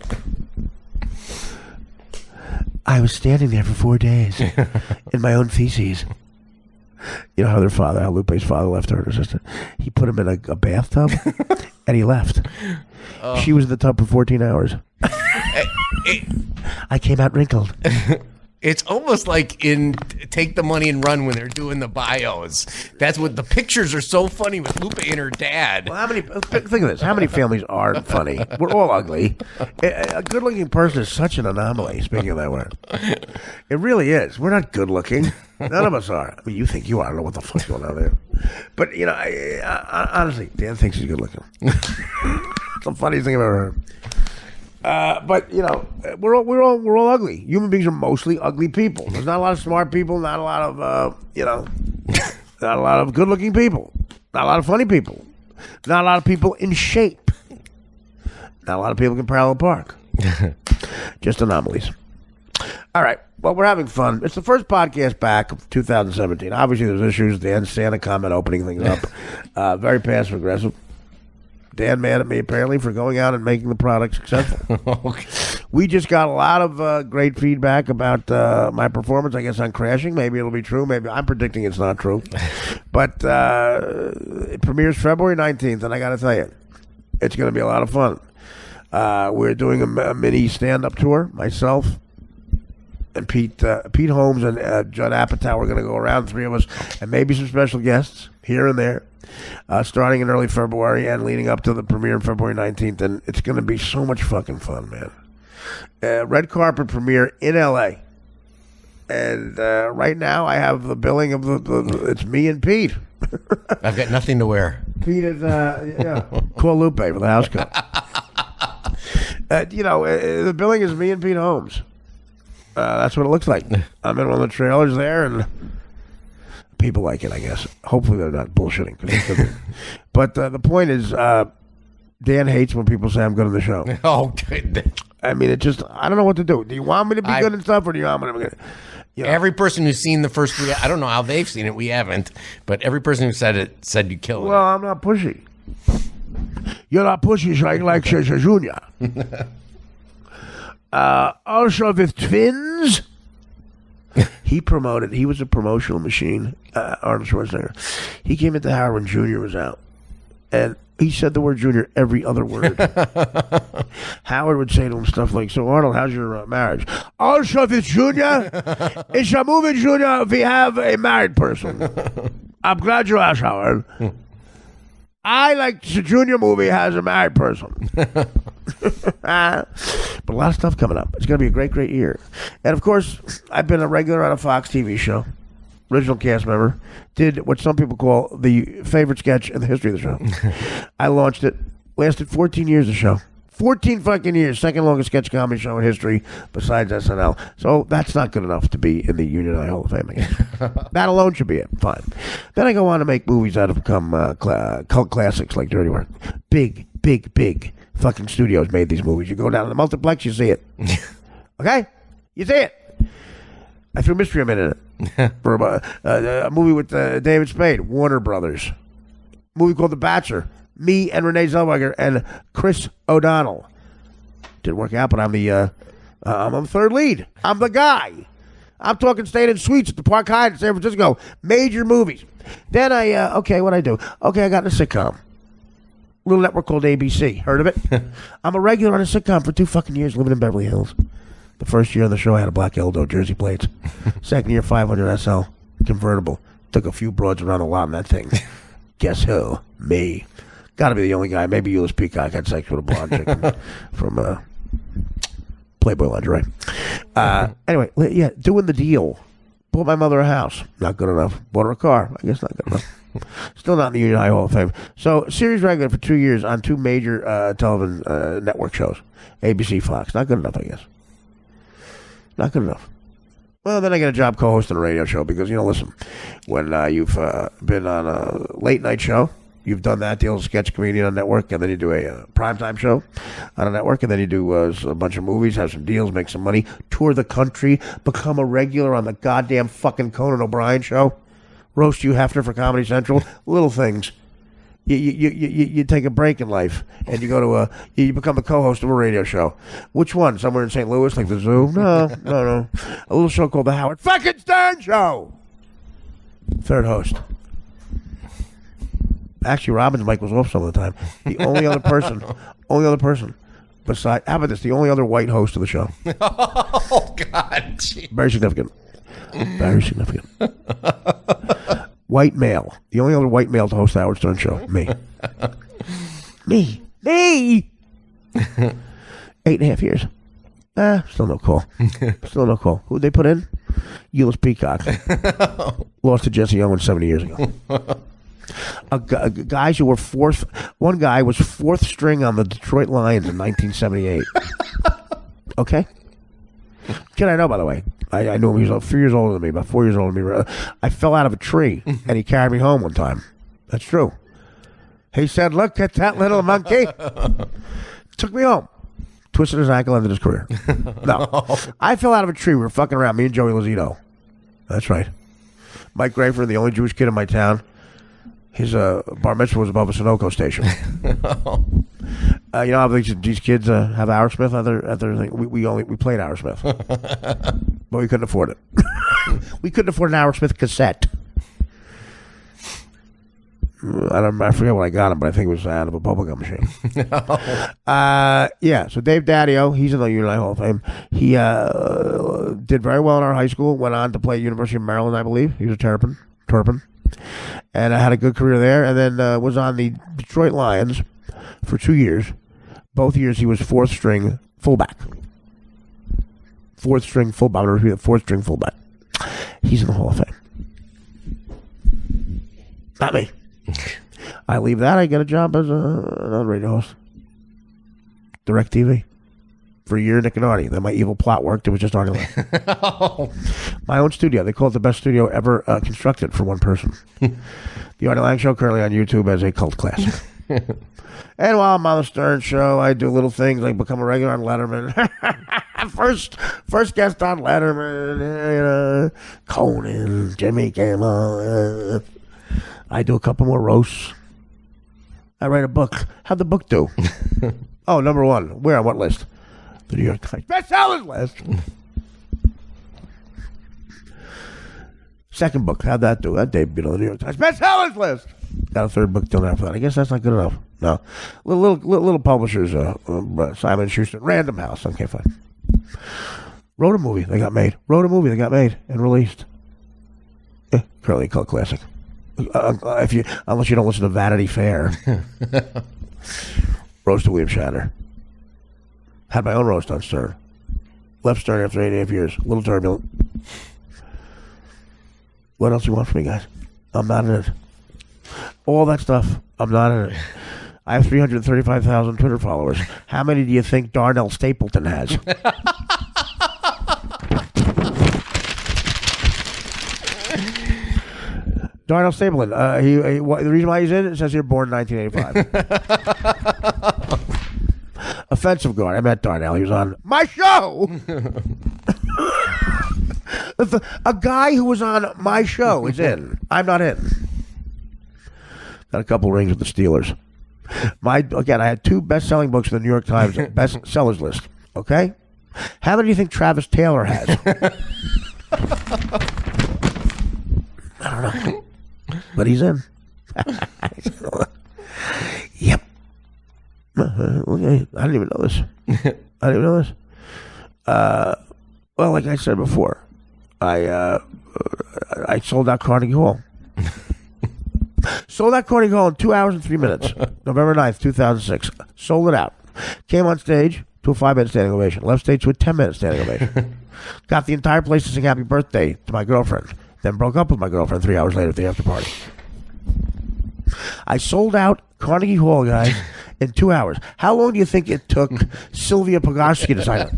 I was standing there for 4 days in my own feces. You know how Lupe's father left her and her sister? He put him in a bathtub and he left. She was in the tub for 14 hours. I came out wrinkled. It's almost like in Take the Money and Run when they're doing the bios. That's what the pictures are so funny with Lupe and her dad. Well, think of this. How many families aren't funny? We're all ugly. A good-looking person is such an anomaly, speaking of that word. It really is. We're not good-looking. None of us are. I mean, you think you are. I don't know what the fuck's going on there. But, I honestly, Dan thinks he's good-looking. It's the funniest thing I've ever heard. But we're all ugly. Human beings are mostly ugly people. There's not a lot of smart people. Not a lot of not a lot of good-looking people. Not a lot of funny people. Not a lot of people in shape. Not a lot of people can parallel park. Just anomalies. All right. Well, we're having fun. It's the first podcast back of 2017. Obviously, there's issues. Dan Santa comment opening things up. Very passive aggressive. Dan mad at me apparently for going out and making the product successful. Okay. We just got a lot of great feedback about my performance, I guess, on Crashing. Maybe it'll be true. Maybe I'm predicting it's not true. But it premieres February 19th, and I got to tell you, it's going to be a lot of fun. We're doing a mini stand-up tour, myself and Pete Holmes and Judd Apatow. We're going to go around, three of us, and maybe some special guests here and there, starting in early February and leading up to the premiere on February 19th. And it's going to be so much fucking fun, man. Red carpet premiere in L.A. And right now I have the billing of the it's me and Pete. I've got nothing to wear. Pete is, call Lupe for the house coat. The billing is me and Pete Holmes. That's what it looks like. I'm in one of the trailers there, and people like it, I guess. Hopefully they're not bullshitting. But the point is, Dan hates when people say I'm good on the show. Oh, good. I mean, I don't know what to do. Do you want me to be good and stuff, or do you want me to be good? Every person who's seen the first three, I don't know how they've seen it. We haven't. But every person who said it said you killed it. Well, I'm not pushy. You're not pushy like Junior. Also, the twins. He was a promotional machine, Arnold Schwarzenegger. He came into Howard when Junior was out. And he said the word Junior every other word. Howard would say to him stuff like, so Arnold, how's your marriage? Also, this Junior, it's a movie, Junior, we have a married person. I'm glad you asked, Howard. I like the Junior movie has a married person. But a lot of stuff coming up. It's going to be a great, great year. And, of course, I've been a regular on a Fox TV show. Original cast member. Did what some people call the favorite sketch in the history of the show. I launched it. Lasted 14 years, the show. 14 fucking years. Second longest sketch comedy show in history besides SNL. So that's not good enough to be in the Union High Hall of Fame, I guess. That alone should be it. Fine. Then I go on to make movies that have become cult classics like Dirty Work. Big, big, big fucking studios made these movies. You go down to the multiplex, you see it. Okay? You see it. I threw Mystery Men in it. For a movie with David Spade, Warner Brothers. A movie called The Bachelor. Me and Renee Zellweger and Chris O'Donnell. Didn't work out, but I'm the third lead. I'm the guy. I'm talking staying in suites at the Park Hyatt in San Francisco. Major movies. Then what'd I do? Okay, I got in a sitcom. Little network called ABC. Heard of it? I'm a regular on a sitcom for 2 fucking years living in Beverly Hills. The first year on the show, I had a black Eldo jersey plates. Second year, 500 SL convertible. Took a few broads around a lot in that thing. Guess who? Me. Got to be the only guy. Maybe Euless Peacock had sex with a blonde chick from Playboy lingerie. Anyway, yeah, doing the deal. Bought my mother a house. Not good enough. Bought her a car. I guess not good enough. Still not in the Union High Hall of Fame. So, series regular for 2 years on 2 major television network shows. ABC, Fox. Not good enough, I guess. Not good enough. Well, then I get a job co-hosting a radio show because, listen, when you've been on a late night show, you've done that deal as a sketch comedian on network, and then you do a primetime show on a network, and then you do a bunch of movies, have some deals, make some money, tour the country, become a regular on the goddamn fucking Conan O'Brien show, roast you Hefner for Comedy Central, little things. You take a break in life, and you go to you become the co-host of a radio show. Which one? Somewhere in St. Louis, like the Zoo? No. A little show called the Howard fucking Stern Show. Third host. Actually, Robin's mic was off some of the time. The only other person besides, how about this? The only other white host of the show. Oh, God. Geez. Very significant. Very significant. White male. The only other white male to host the Howard Stern Show. Me. Me. 8.5 years. Still no call. Who'd they put in? Euless Peacock. Lost to Jesse Owens 70 years ago. Guys who were fourth. One guy was fourth string on the Detroit Lions in 1978. Okay? Kid I know, by the way. I knew him. He was a few years older than me, about 4 years older than me. I fell out of a tree, and he carried me home one time. That's true. He said, look at that little monkey. Took me home. Twisted his ankle, ended his career. No. I fell out of a tree. We were fucking around, me and Joey Lozito. That's right. Mike Grafer, the only Jewish kid in my town. His bar mitzvah was above a Sunoco station. You know how these kids have Aerosmith at their thing? We played Aerosmith, but we couldn't afford it. We couldn't afford an Aerosmith cassette. I forget what I got him, but I think it was out of a bubblegum machine. Yeah, so Dave Daddio, he's in the UNI Hall of Fame. He did very well in our high school, went on to play at University of Maryland, I believe. He was a Turpin. And I had a good career there, and then was on the Detroit Lions for 2 years. Both years he was fourth string fullback. Fourth string fullback. I'm going to repeat it, fourth string fullback. He's in the Hall of Fame. Not me. I leave that, I get a job as another radio host. DirecTV. For a year, Nick and Artie. Then my evil plot worked. It was just Artie Lang. My own studio. They call it the best studio ever constructed for one person. The Artie Lang Show, currently on YouTube as a cult classic. And while I'm on the Stern Show, I do little things like become a regular on Letterman. First guest on Letterman. Conan, Jimmy Kimmel. I do a couple more roasts. I write a book. How'd the book do? Oh, number one. Where on what list? The New York Times bestsellers list. Second book. How'd that do? That debuted on the New York Times bestsellers list. Got a third book till after that. I guess that's not good enough. No. Little publishers, Simon & Schuster, Random House. Okay, fine. Wrote a movie. They got made. And released. Currently a cult classic. Unless you don't listen to Vanity Fair. Roast to William Shatner. Had my own roast on Stern. Left Stern after 8.5 years. A little turbulent. What else do you want from me, guys? I'm not in it. All that stuff, I'm not in it. I have 335,000 Twitter followers. How many do you think Darnell Stapleton has? Darnell Stapleton. The reason why he's in it says here born 1985. Offensive guard. I met Darnell. He was on my show. A guy who was on my show is in. I'm not in. Got a couple rings with the Steelers. I had 2 best-selling books in the New York Times bestsellers list. Okay? How many do you think Travis Taylor has? I don't know. But he's in. Yep. Okay. I didn't even know this. Well, like I said before, I sold out Carnegie Hall. Sold out Carnegie Hall in 2 hours and 3 minutes. November 9th, 2006. Sold it out. Came on stage to a 5-minute standing ovation. Left stage to a 10-minute standing ovation. Got the entire place to sing happy birthday to my girlfriend. Then broke up with my girlfriend 3 hours later at the after party. I sold out Carnegie Hall, guys, in 2 hours. How long do you think it took Sylvia Pogosky to sign up?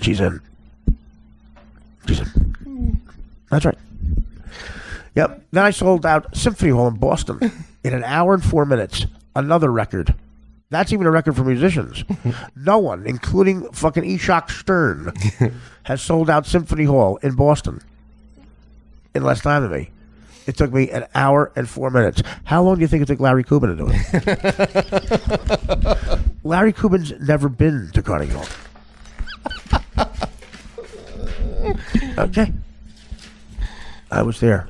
She's in. That's right. Yep. Then I sold out Symphony Hall in Boston in 1 hour and 4 minutes. Another record. That's even a record for musicians. No one, including fucking Ishak Stern, has sold out Symphony Hall in Boston in less time than me. It took me 1 hour and 4 minutes. How long do you think it took Larry Kubin to do it? Larry Kubin's never been to Carnegie Hall. Okay. I was there.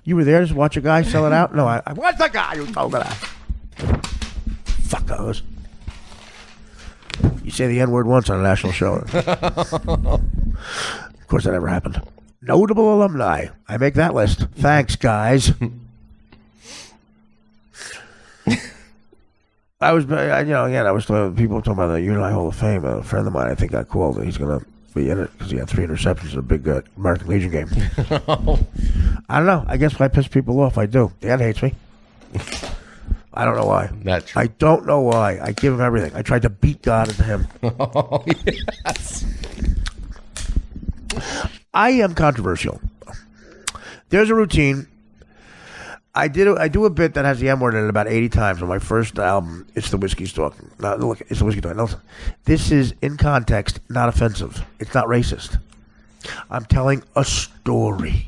You were there to watch a guy sell it out? No, I was the guy who sold it out. Fuckos. You say the N-word once on a national show. Of course, that never happened. Notable alumni. I make that list. Thanks, guys. I was people talking about the UNI Hall of Fame. A friend of mine, I think, got called. He's going to be in it because he had 3 interceptions in a big American Legion game. I don't know. I guess I piss people off. I do. Dan hates me. I don't know why. That's true. I don't know why. I give him everything. I tried to beat God into him. Oh, yes. I am controversial. There's a routine. I do a bit that has the M word in it about 80 times on my first album. It's the Whiskey's Talking. No, look, it's the Whiskey Talking. No, this is in context, not offensive. It's not racist. I'm telling a story.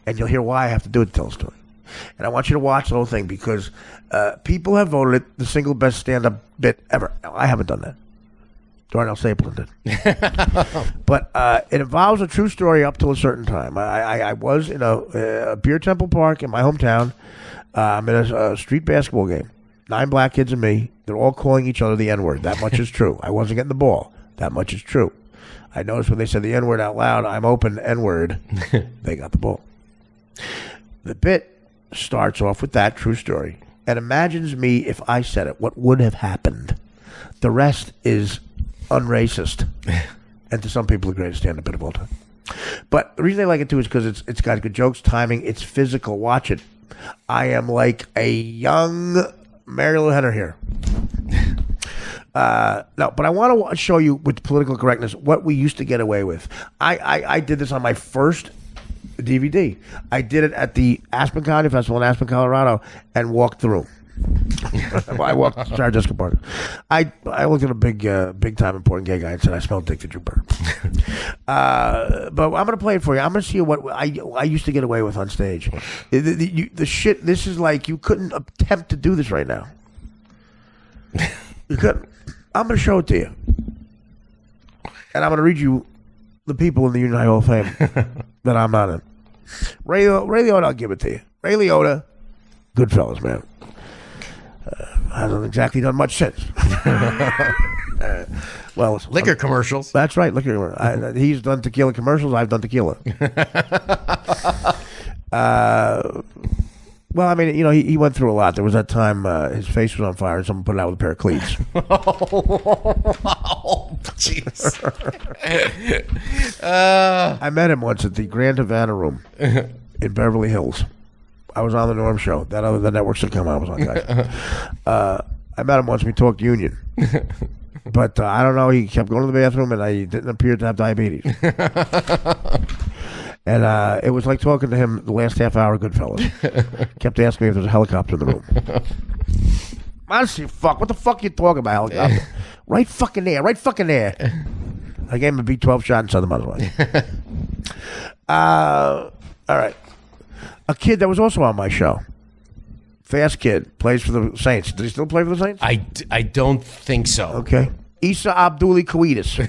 And you'll hear why I have to do it to tell a story. And I want you to watch the whole thing because people have voted it the single best stand-up bit ever. Now, I haven't done that. Darnell Stapleton did. But it involves a true story up till a certain time. I was in a Beer Temple Park in my hometown. I'm in a street basketball game. 9 black kids and me. They're all calling each other the N-word. That much is true. I wasn't getting the ball. That much is true. I noticed when they said the N-word out loud, I'm open, N-word, they got the ball. The bit starts off with that true story and imagines me if I said it, what would have happened. The rest is unracist and to some people the greatest stand-up bit of all time. But the reason I like it too is because it's got good jokes, timing, it's physical. Watch it. I am like a young Mary Lou Henner here. No, but I want to show you with political correctness what we used to get away with. I did this on my first DVD. I did it at the Aspen Comedy Festival in Aspen, Colorado, and walked through. I walked to Sarah Jessica Parker. I looked at a big time important gay guy and said, I smell dick that you burn. But I'm going to play it for you. I'm going to see what I used to get away with on stage. The shit, this is like, you couldn't attempt to do this right now. You couldn't. I'm going to show it to you. And I'm going to read you the people in the Union High Hall of Fame that I'm not in. Ray Liotta, I'll give it to you. Ray Liotta, Goodfellas, man. Hasn't exactly done much since. Well, liquor commercials. That's right, liquor. He's done tequila commercials. I've done tequila. Well, I mean, you know, he went through a lot. There was that time his face was on fire and someone put it out with a pair of cleats. Oh, jeez. I met him once at the Grand Havana Room in Beverly Hills. I was on the Norm Show. The network still come on. I was on, guys. I met him once. We talked union. But I don't know. He kept going to the bathroom, and he didn't appear to have diabetes. And it was like talking to him the last half hour of Goodfellas. Kept asking me if there's a helicopter in the room. Honestly, fuck. What the fuck are you talking about, helicopter? Right fucking there. Right fucking there. I gave him a B-12 shot in Southern Motherwell. All right. A kid that was also on my show. Fast kid. Plays for the Saints. Does he still play for the Saints? I don't think so. Okay. Issa Abduli Kouidis.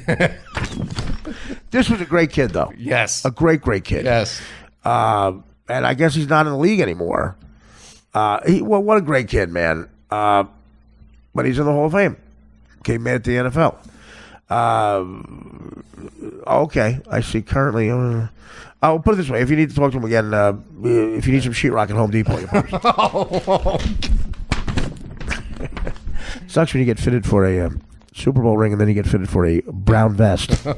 This was a great kid, though. Yes. A great kid. Yes. And I guess he's not in the league anymore. Well, what a great kid, man. But he's in the Hall of Fame. Okay, made it to the NFL. Okay, I see currently. I'll put it this way. If you need to talk to him again, if you need some sheetrock at Home Depot, you sucks when you get fitted for a Super Bowl ring and then you get fitted for a brown vest. No.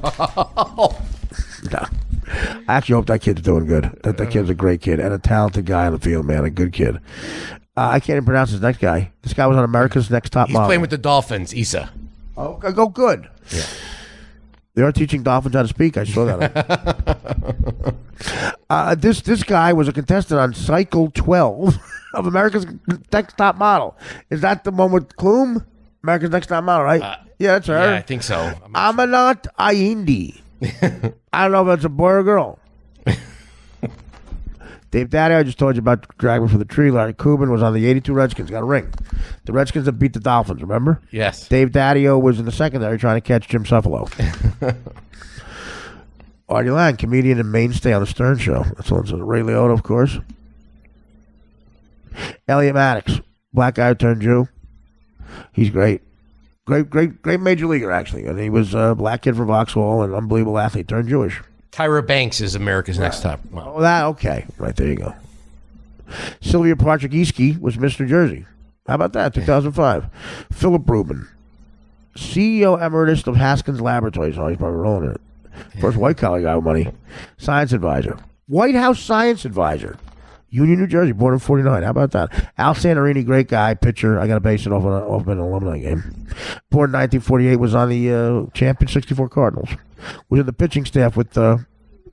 I actually hope that kid's doing good. That kid's a great kid and a talented guy on the field, man. A good kid. I can't even pronounce his next guy. This guy was on America's Next Top Model. He's playing with the Dolphins, Issa. Oh, go good. Yeah. They are teaching dolphins how to speak. I saw that. This guy was a contestant on Cycle 12 of America's Next Top Model. Is that the one with Klum? America's Next Top Model, right? Yeah, that's her. Yeah, I think so. Amanat Ayindi. I don't know if that's a boy or a girl. Dave Daddy, I just told you about Dragging for the Tree. Larry Kubin was on the 82 Redskins. Got a ring. The Redskins that beat the Dolphins, remember? Yes. Dave Daddio was in the secondary trying to catch Jim Cephalo. Artie Lang, comedian and mainstay on the Stern Show. That's what it says. Ray Liotta, of course. Elliot Maddox, black guy who turned Jew. He's great. Great major leaguer, actually. And he was a black kid for Vauxhall, an unbelievable athlete, turned Jewish. Tyra Banks is America's Next Top Model. Oh, that, okay. Right, there you go. Sylvia Patrick-Eski was Miss New Jersey. How about that? 2005. Philip Rubin, CEO Emeritus of Haskins Laboratories. Oh, he's probably rolling in it. First white-collar guy with money. Science advisor. White House science advisor. Union, New Jersey, born in 49. How about that? Al Santorini, great guy, pitcher. I got to base it off an alumni game. Born in 1948, was on the champion 64 Cardinals. Was in the pitching staff with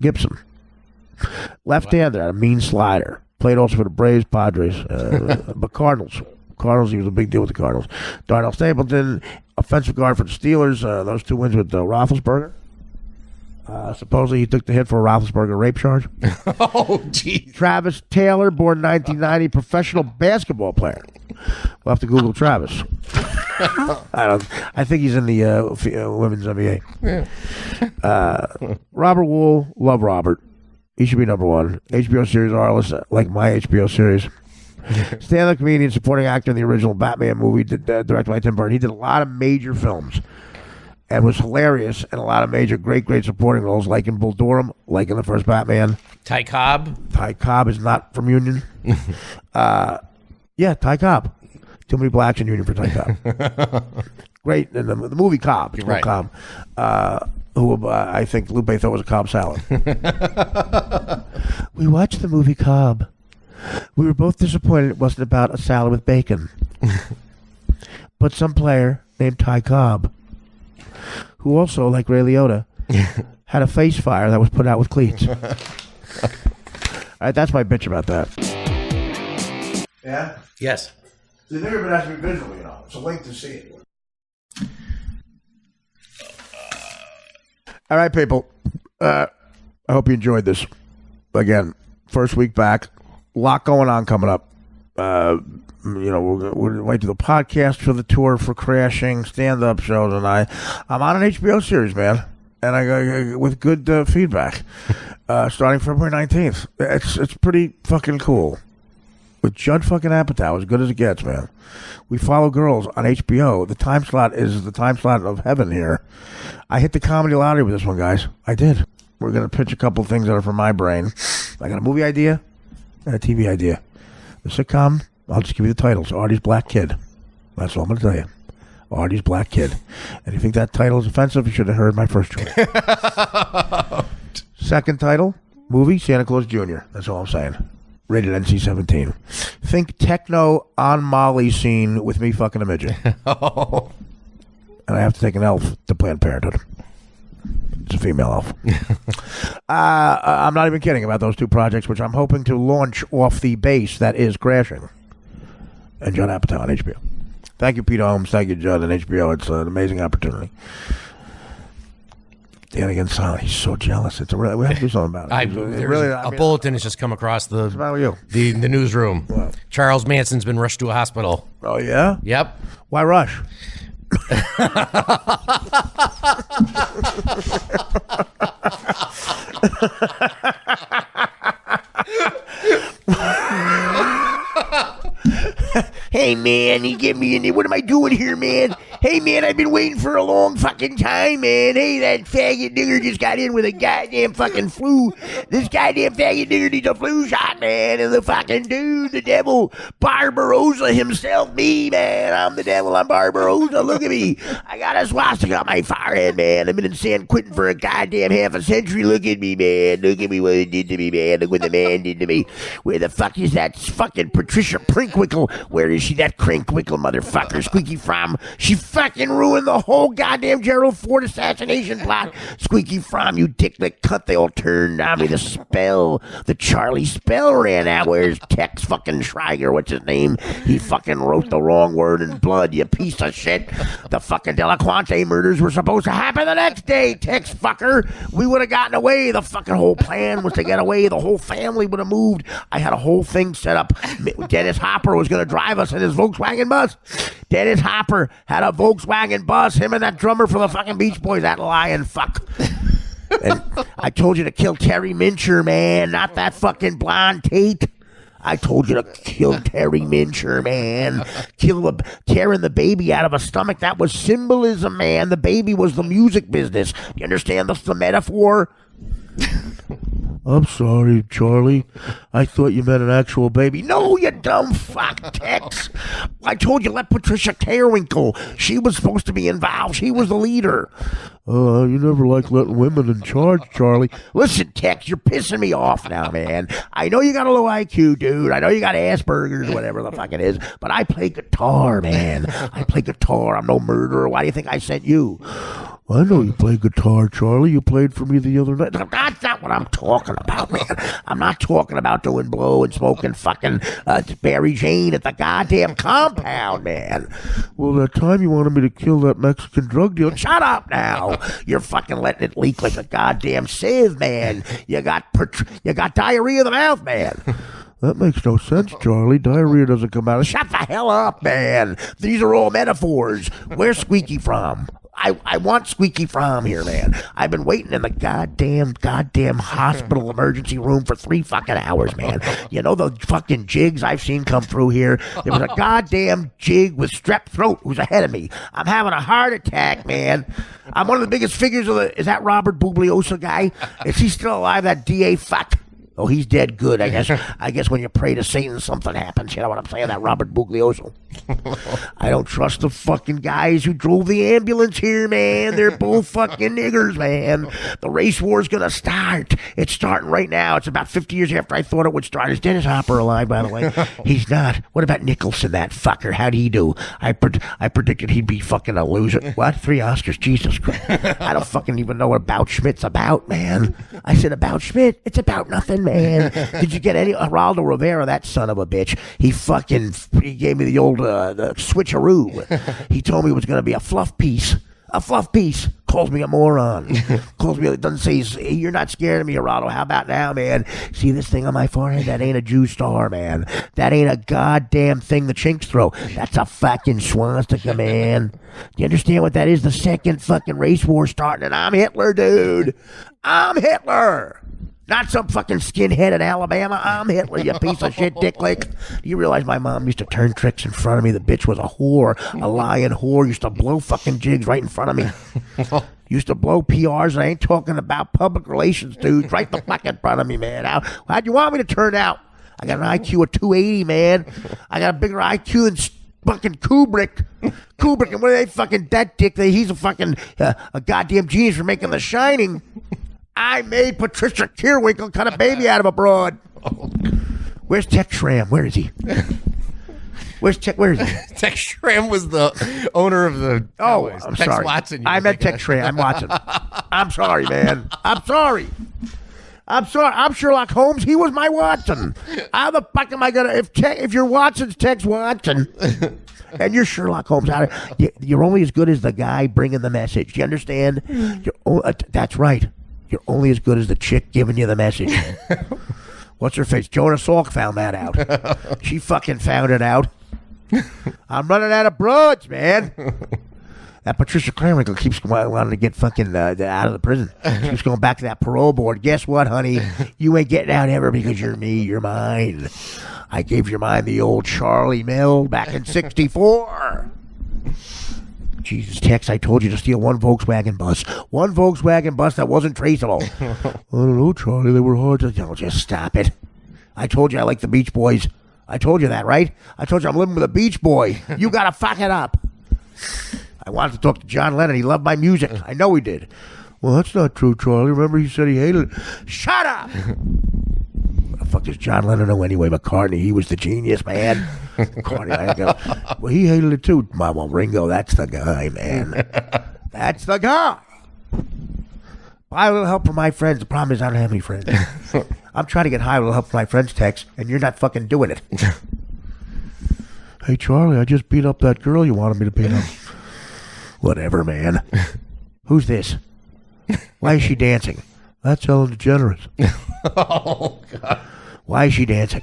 Gibson. Left-hander, had a mean slider. Played also for the Braves, Padres, but Cardinals. He was a big deal with the Cardinals. Darnell Stapleton, offensive guard for the Steelers. Those 2 wins with Roethlisberger. Supposedly he took the hit for a Roethlisberger rape charge. Oh, jeez. Travis Taylor, born 1990, professional basketball player. We'll have to Google Travis. I think he's in the women's NBA. Yeah. Robert Wool, love Robert. He should be number one. HBO series Arliss, like my HBO series. Stand-up comedian, supporting actor in the original Batman movie, directed by Tim Burton. He did a lot of major films and was hilarious in a lot of major, great supporting roles, like in Bull Durham, like in the first Batman. Ty Cobb. Ty Cobb is not from Union. Yeah, Ty Cobb. Too many blacks in Union for Ty Cobb. Great in the movie Cobb. It's right. Cobb. Who I think Lupe thought was a Cobb salad. We watched the movie Cobb. We were both disappointed it wasn't about a salad with bacon. But some player named Ty Cobb, who also, like Ray Liotta, had a face fire that was put out with cleats. All right, that's my bitch about that. Yeah? Yes. So you've never been asked to be visual, you know. It's a link to see it. All right, people. I hope you enjoyed this. Again, first week back. A lot going on coming up. We're wait to the podcast for the tour for Crashing, stand-up shows, and I'm on an HBO series, man, and I with good feedback. Starting February 19th. It's pretty fucking cool. With Judd fucking Apatow, as good as it gets, man. We follow girls on HBO. The time slot is the time slot of heaven here. I hit the comedy lottery with this one, guys. I did. We're going to pitch a couple things that are from my brain. I got a movie idea and a TV idea. The sitcom, I'll just give you the titles. Artie's Black Kid. That's all I'm going to tell you. Artie's Black Kid. And if you think that title is offensive, you should have heard my first choice. Second title, movie, Santa Claus Jr. That's all I'm saying. Rated NC-17. Think techno on Molly scene with me fucking a midget. Oh. And I have to take an elf to Planned Parenthood. It's a female elf. I'm not even kidding about those two projects, which I'm hoping to launch off the base that is Crashing. And Judd Apatow on HBO. Thank you, Pete Holmes. Thank you, Judd, and HBO. It's an amazing opportunity. Dan against Silent. He's so jealous. We have to do something about it. A bulletin has just come across the newsroom. What? Charles Manson's been rushed to a hospital. Oh, yeah? Yep. Why rush? Hey, man, you get me in there. What am I doing here, man? Hey, man, I've been waiting for a long fucking time, man. Hey, that faggot nigger just got in with a goddamn fucking flu. This goddamn faggot nigger needs a flu shot, man. And the fucking dude, the devil, Barbarossa himself, me, man. I'm the devil, I'm Barbarossa. Look at me. I got a swastika on my forehead, man. I've been in San Quentin for a goddamn half a century. Look at me, man. Look at me what it did to me, man. Look what the man did to me. Where the fuck is that fucking Patricia Prinkwinkle? Where is she, that Crinkwinkle motherfucker? Squeaky Fromm. She fucking ruined the whole goddamn Gerald Ford assassination plot. Squeaky Fromm, you dicklick cunt. They all turned on me. The Charlie spell ran out. Where's Tex fucking Schreiger? What's his name? He fucking wrote the wrong word in blood, you piece of shit. The fucking Delaquante murders were supposed to happen the next day, Tex fucker. We would have gotten away. The fucking whole plan was to get away. The whole family would have moved. I had a whole thing set up. Dennis Hopper was going to drive us in his Volkswagen bus. Dennis Hopper had a Volkswagen bus. Him and that drummer for the fucking Beach Boys, that lying fuck. And I told you to kill Terry Mincher, man, not that fucking blonde Tate. I told you to kill Terry Mincher, man. Tearing the baby out of a stomach. That was symbolism, man. The baby was the music business. You understand the metaphor? I'm sorry, Charlie. I thought you meant an actual baby. No, you dumb fuck, Tex. I told you, let Patricia Carwinkle. She was supposed to be involved. She was the leader. You never like letting women in charge, Charlie. Listen, Tex, you're pissing me off now, man. I know you got a low IQ, dude. I know you got Asperger's, whatever the fuck it is. But I play guitar, man. I play guitar. I'm no murderer. Why do you think I sent you? I know you play guitar, Charlie. You played for me the other night. That's not what I'm talking about, man. I'm not talking about doing blow and smoking fucking Barry Jane at the goddamn compound, man. Well, that time you wanted me to kill that Mexican drug dealer. Shut up now. You're fucking letting it leak like a goddamn sieve, man. You got diarrhea in the mouth, man. That makes no sense, Charlie. Diarrhea doesn't come out. Shut the hell up, man. These are all metaphors. Where's Squeaky from? I want Squeaky from here, man. I've been waiting in the goddamn hospital emergency room for 3 fucking hours, man. You know the fucking jigs I've seen come through here? There was a goddamn jig with strep throat who's ahead of me. I'm having a heart attack, man. I'm one of the biggest figures of is that Robert Bugliosa guy? Is he still alive, that DA fuck? Oh, he's dead good, I guess. I guess when you pray to Satan, something happens. You know what I'm saying? That Robert Buglioso. I don't trust the fucking guys who drove the ambulance here, man. They're both fucking niggers, man. The race war's gonna start. It's starting right now. It's about 50 years after I thought it would start. Is Dennis Hopper alive, by the way? He's not. What about Nicholson, that fucker? How'd he do? I predicted he'd be fucking a loser. What? 3 Oscars? Jesus Christ. I don't fucking even know what About Schmidt's about, man. I said About Schmidt? It's about nothing, man. Did you get any Geraldo Rivera, that son of a bitch? He gave me the old the switcheroo. He told me it was going to be a fluff piece. A fluff piece. Calls me a moron. Calls me, doesn't say, you're not scared of me, Geraldo. How about now, man? See this thing on my forehead? That ain't a Jew star, man. That ain't a goddamn thing the chinks throw. That's a fucking swastika, man. Do you understand what that is? The second fucking race war starting, and I'm Hitler, dude. I'm Hitler. Not some fucking skinhead in Alabama. I'm Hitler, you piece of shit dick lick. Do you realize my mom used to turn tricks in front of me? The bitch was a whore, a lying whore. Used to blow fucking jigs right in front of me. Used to blow PRs, and I ain't talking about public relations, dudes. Right the fuck in front of me, man. How'd you want me to turn out? I got an IQ of 280, man. I got a bigger IQ than fucking Kubrick, and what are they fucking, that dick, he's a fucking, a goddamn genius for making The Shining. I made Patricia Kierwinkle cut a baby out of a broad. Where's Tex Schramm? Where is he? Where is he? Tex Schramm was the owner of the Cowboys. I'm Tex sorry. Watson. I meant Tex Schramm. I'm Watson. I'm sorry, man. I'm sorry. I'm Sherlock Holmes. He was my Watson. How the fuck am I gonna if your Watson's Tex Watson and you're Sherlock Holmes? You're only as good as the guy bringing the message. Do you understand? That's right. You're only as good as the chick giving you the message. What's her face? Jonah Salk found that out. She fucking found it out. I'm running out of broads, man. That Patricia Kierwinkle keeps wanting to get fucking out of the prison. She keeps going back to that parole board. Guess what, honey? You ain't getting out ever because you're me. You're mine. I gave your mind the old Charlie Mill back in '64. Jesus, Tex, I told you to steal one Volkswagen bus. One Volkswagen bus that wasn't traceable. I don't know, Charlie. They were hard to... Don't just stop it. I told you I like the Beach Boys. I told you that, right? I told you I'm living with a Beach Boy. You gotta fuck it up. I wanted to talk to John Lennon. He loved my music. I know he did. Well, that's not true, Charlie. Remember he said he hated it. Shut up! What the fuck does John Lennon know anyway? McCartney, he was the genius, man. McCartney, well, he hated it too. Well, Ringo, that's the guy, man. That's the guy. Buy a little help from my friends. The problem is I don't have any friends. I'm trying to get high with a little help from my friends, Tex, and you're not fucking doing it. Hey, Charlie, I just beat up that girl you wanted me to beat up. Whatever, man. Who's this? Why is she dancing? That's Ellen DeGeneres. Oh, God. Why is she dancing?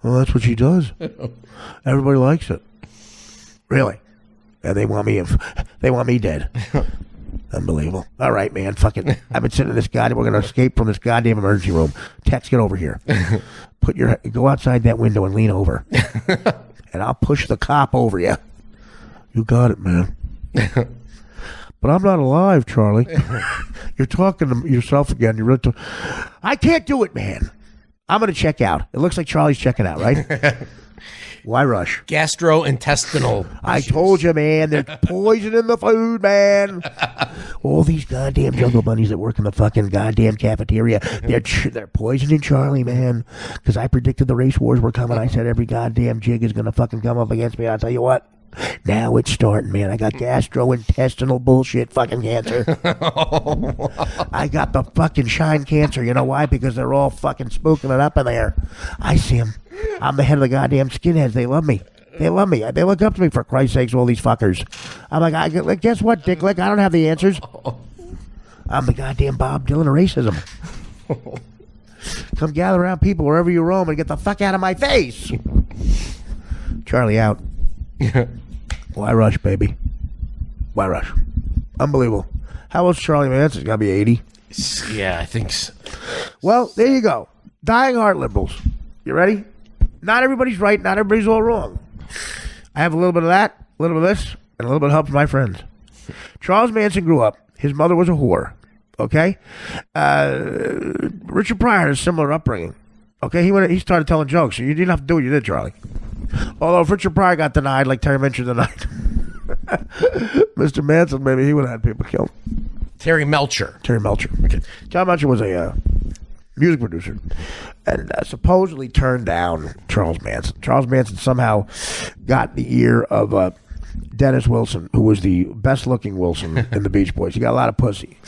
Well, that's what she does. Everybody likes it. Really? And they want me dead. Unbelievable. All right, man. Fucking, I've been sitting in this goddamn. We're gonna escape from this goddamn emergency room. Tex, get over here. Go outside that window and lean over, and I'll push the cop over you. You got it, man. But I'm not alive, Charlie. You're talking to yourself again. You're really I can't do it, man. I'm going to check out. It looks like Charlie's checking out, right? Why rush? Gastrointestinal. I told you, man. There's poison in the food, man. All these goddamn jungle bunnies that work in the fucking goddamn cafeteria, they're poisoning Charlie, man. Because I predicted the race wars were coming. I said every goddamn jig is going to fucking come up against me. I'll tell you what. Now it's starting, man. I got gastrointestinal bullshit fucking cancer. I got the fucking shine cancer. You know why? Because they're all fucking spooking it up in there. I see them. I'm the head of the goddamn skinheads. They love me. They love me. They look up to me, for Christ's sakes, all these fuckers. I'm like, guess what, Dicklick? I don't have the answers. I'm the goddamn Bob Dylan of racism. Come gather around people wherever you roam and get the fuck out of my face. Charlie out. Why rush, baby? Why rush? Unbelievable. How old's Charlie Manson? It's got to be 80. Yeah, I think so. Well, there you go. Dying art liberals. You ready? Not everybody's right. Not everybody's all wrong. I have a little bit of that, a little bit of this, and a little bit of help from my friends. Charles Manson grew up. His mother was a whore. Okay? Richard Pryor had a similar upbringing. Okay? He started telling jokes. So you didn't have to do what you did, Charlie. Although if Richard Pryor got denied, like Terry Melcher denied, Mr. Manson, maybe he would have had people killed. Terry Melcher. Okay. John Melcher was a music producer and supposedly turned down Charles Manson. Charles Manson somehow got the ear of Dennis Wilson, who was the best-looking Wilson in the Beach Boys. He got a lot of pussy.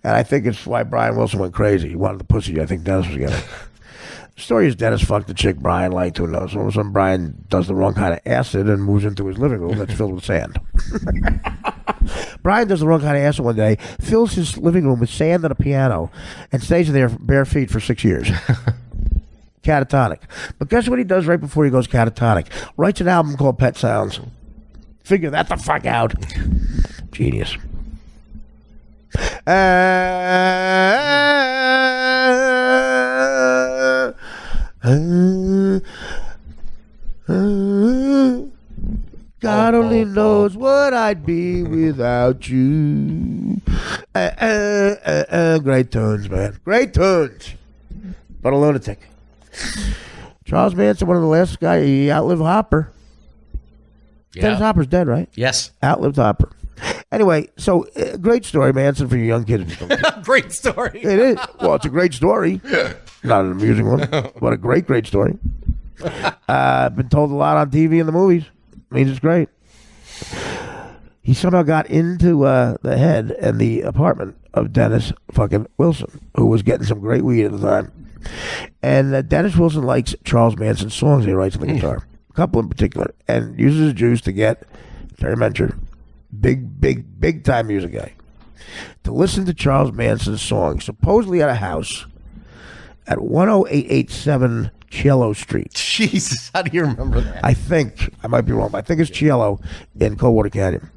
And I think it's why Brian Wilson went crazy. He wanted the pussy I think Dennis was getting. The story is Dennis fucked the chick Brian liked, who knows. All of a sudden, Brian does the wrong kind of acid and moves into his living room that's filled with sand. Brian does the wrong kind of acid one day, fills his living room with sand and a piano, and stays in there bare feet for 6 years. Catatonic. But guess what he does right before he goes catatonic? Writes an album called Pet Sounds. Figure that the fuck out. Genius. God only knows what I'd be without you. Great tunes, man. Great tunes. But a lunatic. Charles Manson, one of the last guys, he outlived Hopper. Yeah. Dennis Hopper's dead, right? Yes. Outlived Hopper. Anyway, so great story, Manson, for you young kids. Great story. It is. Well, it's a great story. Not an amusing one, but a great, great story. Been told a lot on TV and the movies. Means it's great. He somehow got into the head and the apartment of Dennis fucking Wilson, who was getting some great weed at the time. And Dennis Wilson likes Charles Manson's songs he writes on the guitar. A couple in particular. And uses his juice to get Terry Melcher, big time music guy, to listen to Charles Manson's songs, supposedly at a house at 10887 Cielo Street. Jesus, how do you remember that? I think, I might be wrong, but I think it's Cielo in Coldwater Canyon.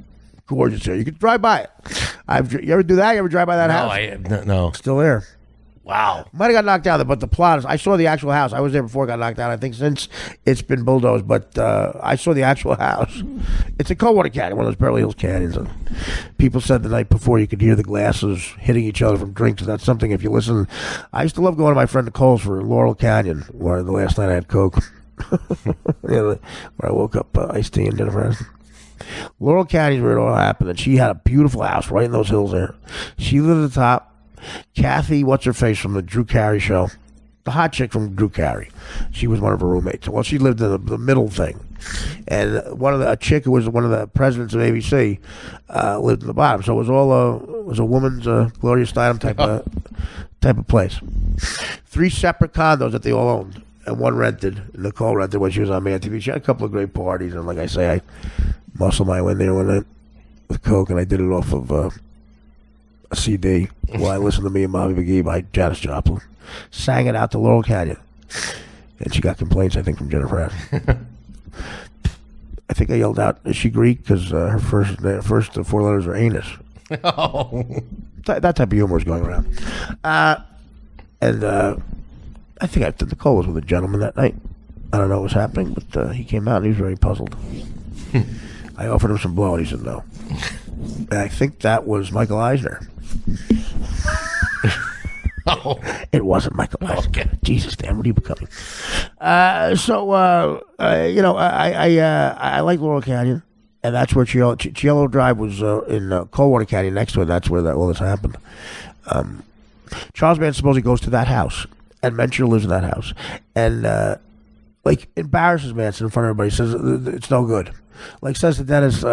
Gorgeous area. You can drive by it. You ever do that? You ever drive by that house? No. Still there. Wow. Might have got knocked down, but the plot is, I saw the actual house. I was there before it got knocked down. I think since it's been bulldozed, but I saw the actual house. It's a Coldwater Canyon, one of those Beverly Hills canyons. And people said the night before you could hear the glasses hitting each other from drinks. That's something, if you listen. I used to love going to my friend Nicole's for Laurel Canyon, where the last night I had Coke. Where I woke up iced tea and dinner for us. Laurel Canyon is where it all happened, and she had a beautiful house right in those hills there. She lived at the top. Kathy, what's her face from the Drew Carey show? The hot chick from Drew Carey. She was one of her roommates. Well, she lived in the middle thing, and a chick who was one of the presidents of ABC lived in the bottom. So it was all a woman's Gloria Steinem type of place. 3 separate condos that they all owned, and one rented. Nicole rented when she was on Man TV. She had a couple of great parties, and like I say, I muscled my way in there one night with Coke, and I did it off of a CD while I listened to Me and Mommy McGee by Janis Joplin. Sang it out to Laurel Canyon. And she got complaints, I think, from Jennifer Aniston. I think I yelled out, "Is she Greek?" Because her first 4 letters are anus. Oh. That type of humor is going around. And I think Nicole was with a gentleman that night. I don't know what was happening, but he came out and he was very puzzled. I offered him some blow and he said no. And I think that was Michael Eisner. Oh. It wasn't Michael Eisner. Okay. Jesus, Dan, what are you becoming? I like Laurel Canyon, and that's where Cielo Drive was in Coldwater Canyon next to it. That's where all this happened. Charles Manson supposedly goes to that house, and Melcher lives in that house, and embarrasses Manson in front of everybody. Says it's no good. Like says to Dennis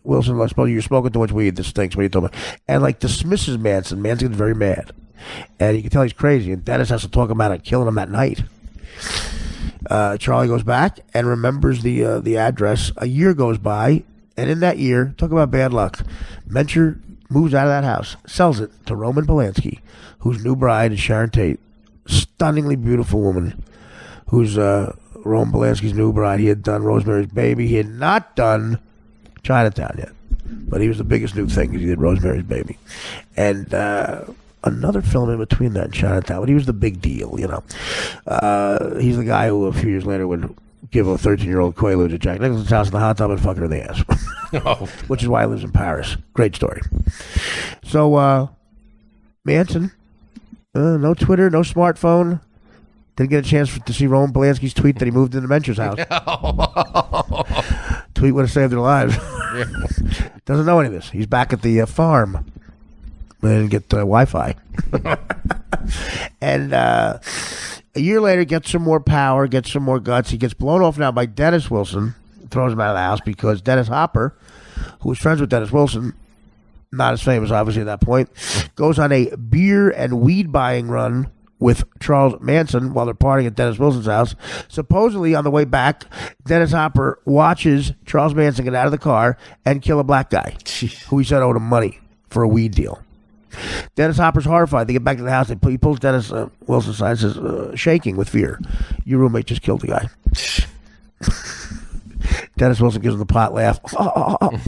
Wilson, I suppose you're smoking too much weed. This stinks. What are you talking about? And like dismisses Manson. Manson gets very mad, and you can tell he's crazy. And Dennis has to talk about it, killing him that night. Charlie goes back and remembers the address. A year goes by, and in that year, talk about bad luck. Mencher moves out of that house, sells it to Roman Polanski, whose new bride is Sharon Tate, stunningly beautiful woman, who's Roman Polanski's new bride. He had done Rosemary's Baby. He had not done Chinatown yet, but he was the biggest new thing because he did Rosemary's Baby, and another film in between that and Chinatown. But he was the big deal, you know. He's the guy who a few years later would give a 13-year-old Quaalude to Jack Nicholson's house in the hot tub and fuck her in the ass. Which is why he lives in Paris. Great story. So, Manson, no Twitter, no smartphone. Didn't get a chance to see Roman Polanski's tweet that he moved into Mencher's house. Tweet would have saved their lives. Doesn't know any of this. He's back at the farm. They didn't get Wi-Fi. And a year later, gets some more power, gets some more guts. He gets blown off now by Dennis Wilson. Throws him out of the house because Dennis Hopper, who was friends with Dennis Wilson, not as famous obviously at that point, goes on a beer and weed buying run with Charles Manson while they're partying at Dennis Wilson's house. Supposedly on the way back, Dennis Hopper watches Charles Manson get out of the car and kill a black guy who he said owed him money for a weed deal. Dennis Hopper's horrified. They get back to the house. He pulls Dennis Wilson aside and says, shaking with fear, "Your roommate just killed the guy." Dennis Wilson gives him the pot laugh. A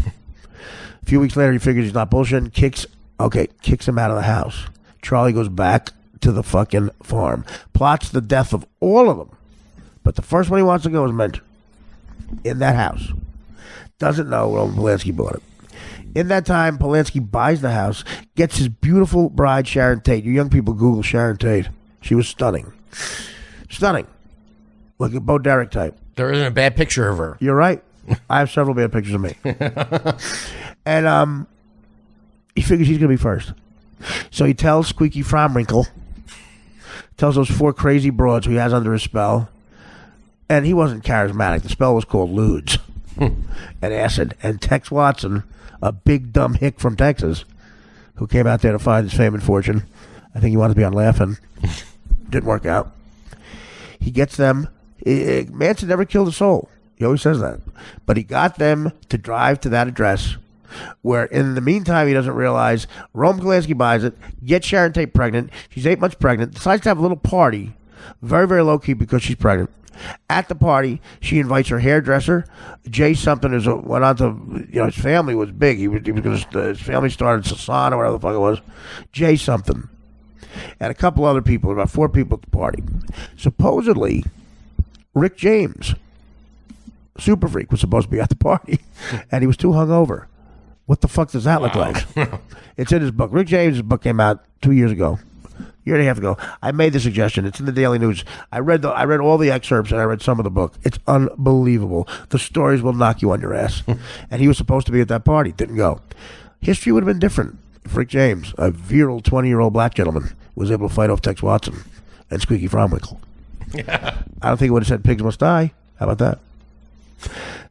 few weeks later, he figures he's not bullshitting. Kicks him out of the house. Charlie goes back to the fucking farm. Plots the death of all of them. But the first one he wants to go is Mencher. In that house. Doesn't know Roman Polanski bought it. In that time, Polanski buys the house, gets his beautiful bride, Sharon Tate. You young people Google Sharon Tate. She was stunning. Stunning. Like a Bo Derek type. There isn't a bad picture of her. You're right. I have several bad pictures of me. And he figures he's going to be first. So he tells Squeaky Fromwrinkle, tells those 4 crazy broads who he has under his spell, and he wasn't charismatic. The spell was called Ludes and Acid. And Tex Watson, a big dumb hick from Texas, who came out there to find his fame and fortune. I think he wanted to be on Laughing. Didn't work out. He gets them. Manson never killed a soul. He always says that. But he got them to drive to that address where in the meantime he doesn't realize Roman Polanski buys it, gets Sharon Tate pregnant. She's 8 months pregnant. Decides to have a little party. Very, very low-key because she's pregnant. At the party, she invites her hairdresser, Jay something, went on to, his family was big. He was his family started Sasan or whatever the fuck it was. Jay something. And a couple other people, about 4 people at the party. Supposedly, Rick James, Super Freak, was supposed to be at the party, and he was too hungover. What the fuck does that look like? It's in his book. Rick James' book came out 2 years ago. Year and a half ago. I made the suggestion. It's in the Daily News. I read all the excerpts and I read some of the book. It's unbelievable. The stories will knock you on your ass. And he was supposed to be at that party. Didn't go. History would have been different if Rick James, a virile 20-year-old black gentleman, was able to fight off Tex Watson and Squeaky Fromwrinkle. I don't think it would have said pigs must die. How about that?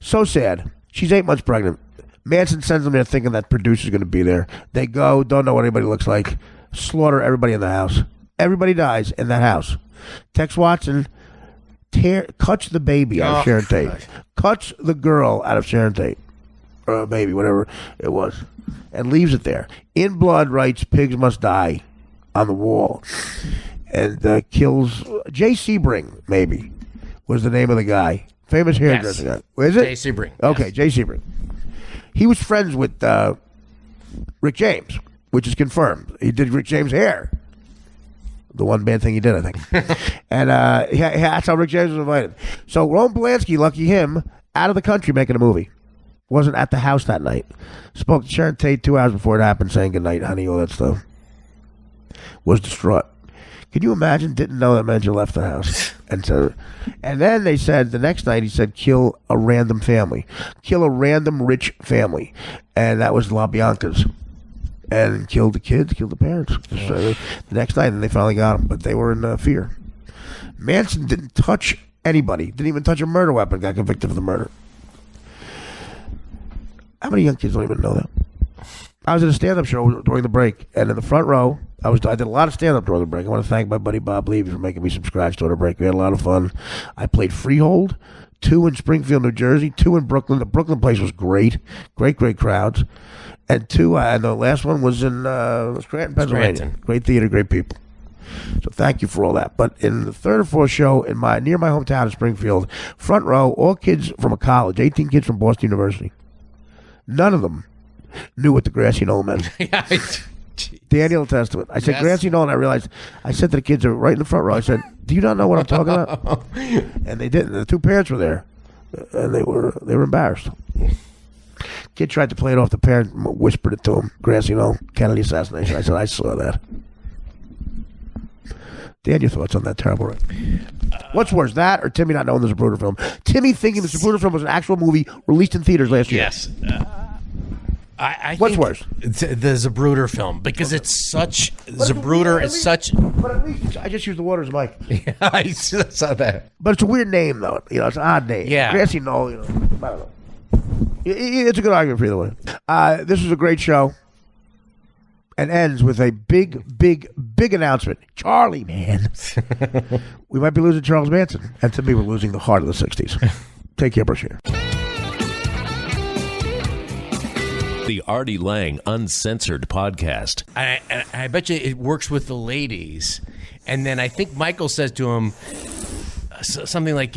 So sad. She's 8 months pregnant. Manson sends them there thinking that producer's going to be there. They go, don't know what anybody looks like. Slaughter everybody in the house. Everybody dies in that house. Tex Watson cuts the baby out of Sharon Tate. Nice. Cuts the girl out of Sharon Tate. Or a baby, whatever it was. And leaves it there. In blood writes, "Pigs must die" on the wall. And kills Jay Sebring, maybe, was the name of the guy. Famous hairdresser guy. Where is it? Jay Sebring. Okay, yes. Jay Sebring. He was friends with Rick James, which is confirmed. He did Rick James' hair. The one bad thing he did, I think. And that's how Rick James was invited. So Roman Polanski, lucky him, out of the country making a movie. Wasn't at the house that night. Spoke to Sharon Tate 2 hours before it happened, saying goodnight, honey, all that stuff. Was distraught. Could you imagine? Didn't know that Mencher left the house. And then they said, the next night, he said, kill a random family. Kill a random rich family. And that was LaBianca's. And killed the kids, killed the parents. The next night, and they finally got him. But they were in fear. Manson didn't touch anybody. Didn't even touch a murder weapon. Got convicted for the murder. How many young kids don't even know that? I was at a stand-up show during the break, and in the front row, I did a lot of stand-up during the break. I want to thank my buddy Bob Levy for making me some scratch during the break. We had a lot of fun. I played Freehold, 2 in Springfield, New Jersey, 2 in Brooklyn. The Brooklyn place was great. Great crowds. And 2, and the last one was in Scranton, Pennsylvania. Scranton. Great theater, great people. So thank you for all that. But in the third or fourth show near my hometown in Springfield, front row, all kids from a college, 18 kids from Boston University. None of them knew what the grassy knoll meant. Daniel Testament. I said grassy knoll, and I realized, I said to the kids right in the front row, I said, do you not know what I'm talking about? And they didn't. The 2 parents were there, and they were embarrassed. Kid tried to play it off. The parent whispered it to him. Grassy knoll, Kennedy assassination. I said, I saw that. Dan, your thoughts on that terrible wreck? What's worse, that or Timmy not knowing there's a Zapruder film? Timmy thinking the Zapruder film was an actual movie released in theaters last year. Yes. I What's think worse? The Zapruder film, because it's such Zapruder is such. But at least I just used the water as a mic. Yeah, I saw that. But it's a weird name, though. It's an odd name. Yeah. Grassy knoll. I don't know. It's a good argument for either way. This was a great show, and ends with a big announcement. Charlie, man. We might be losing Charles Manson, and to me, we're losing the heart of the '60s. Take care, Brashear. The Artie Lang Uncensored Podcast. I bet you it works with the ladies. And then I think Michael says to him something like,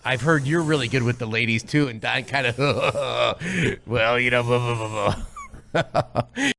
I've heard you're really good with the ladies too. And Don kind of, well, blah, blah, blah, blah.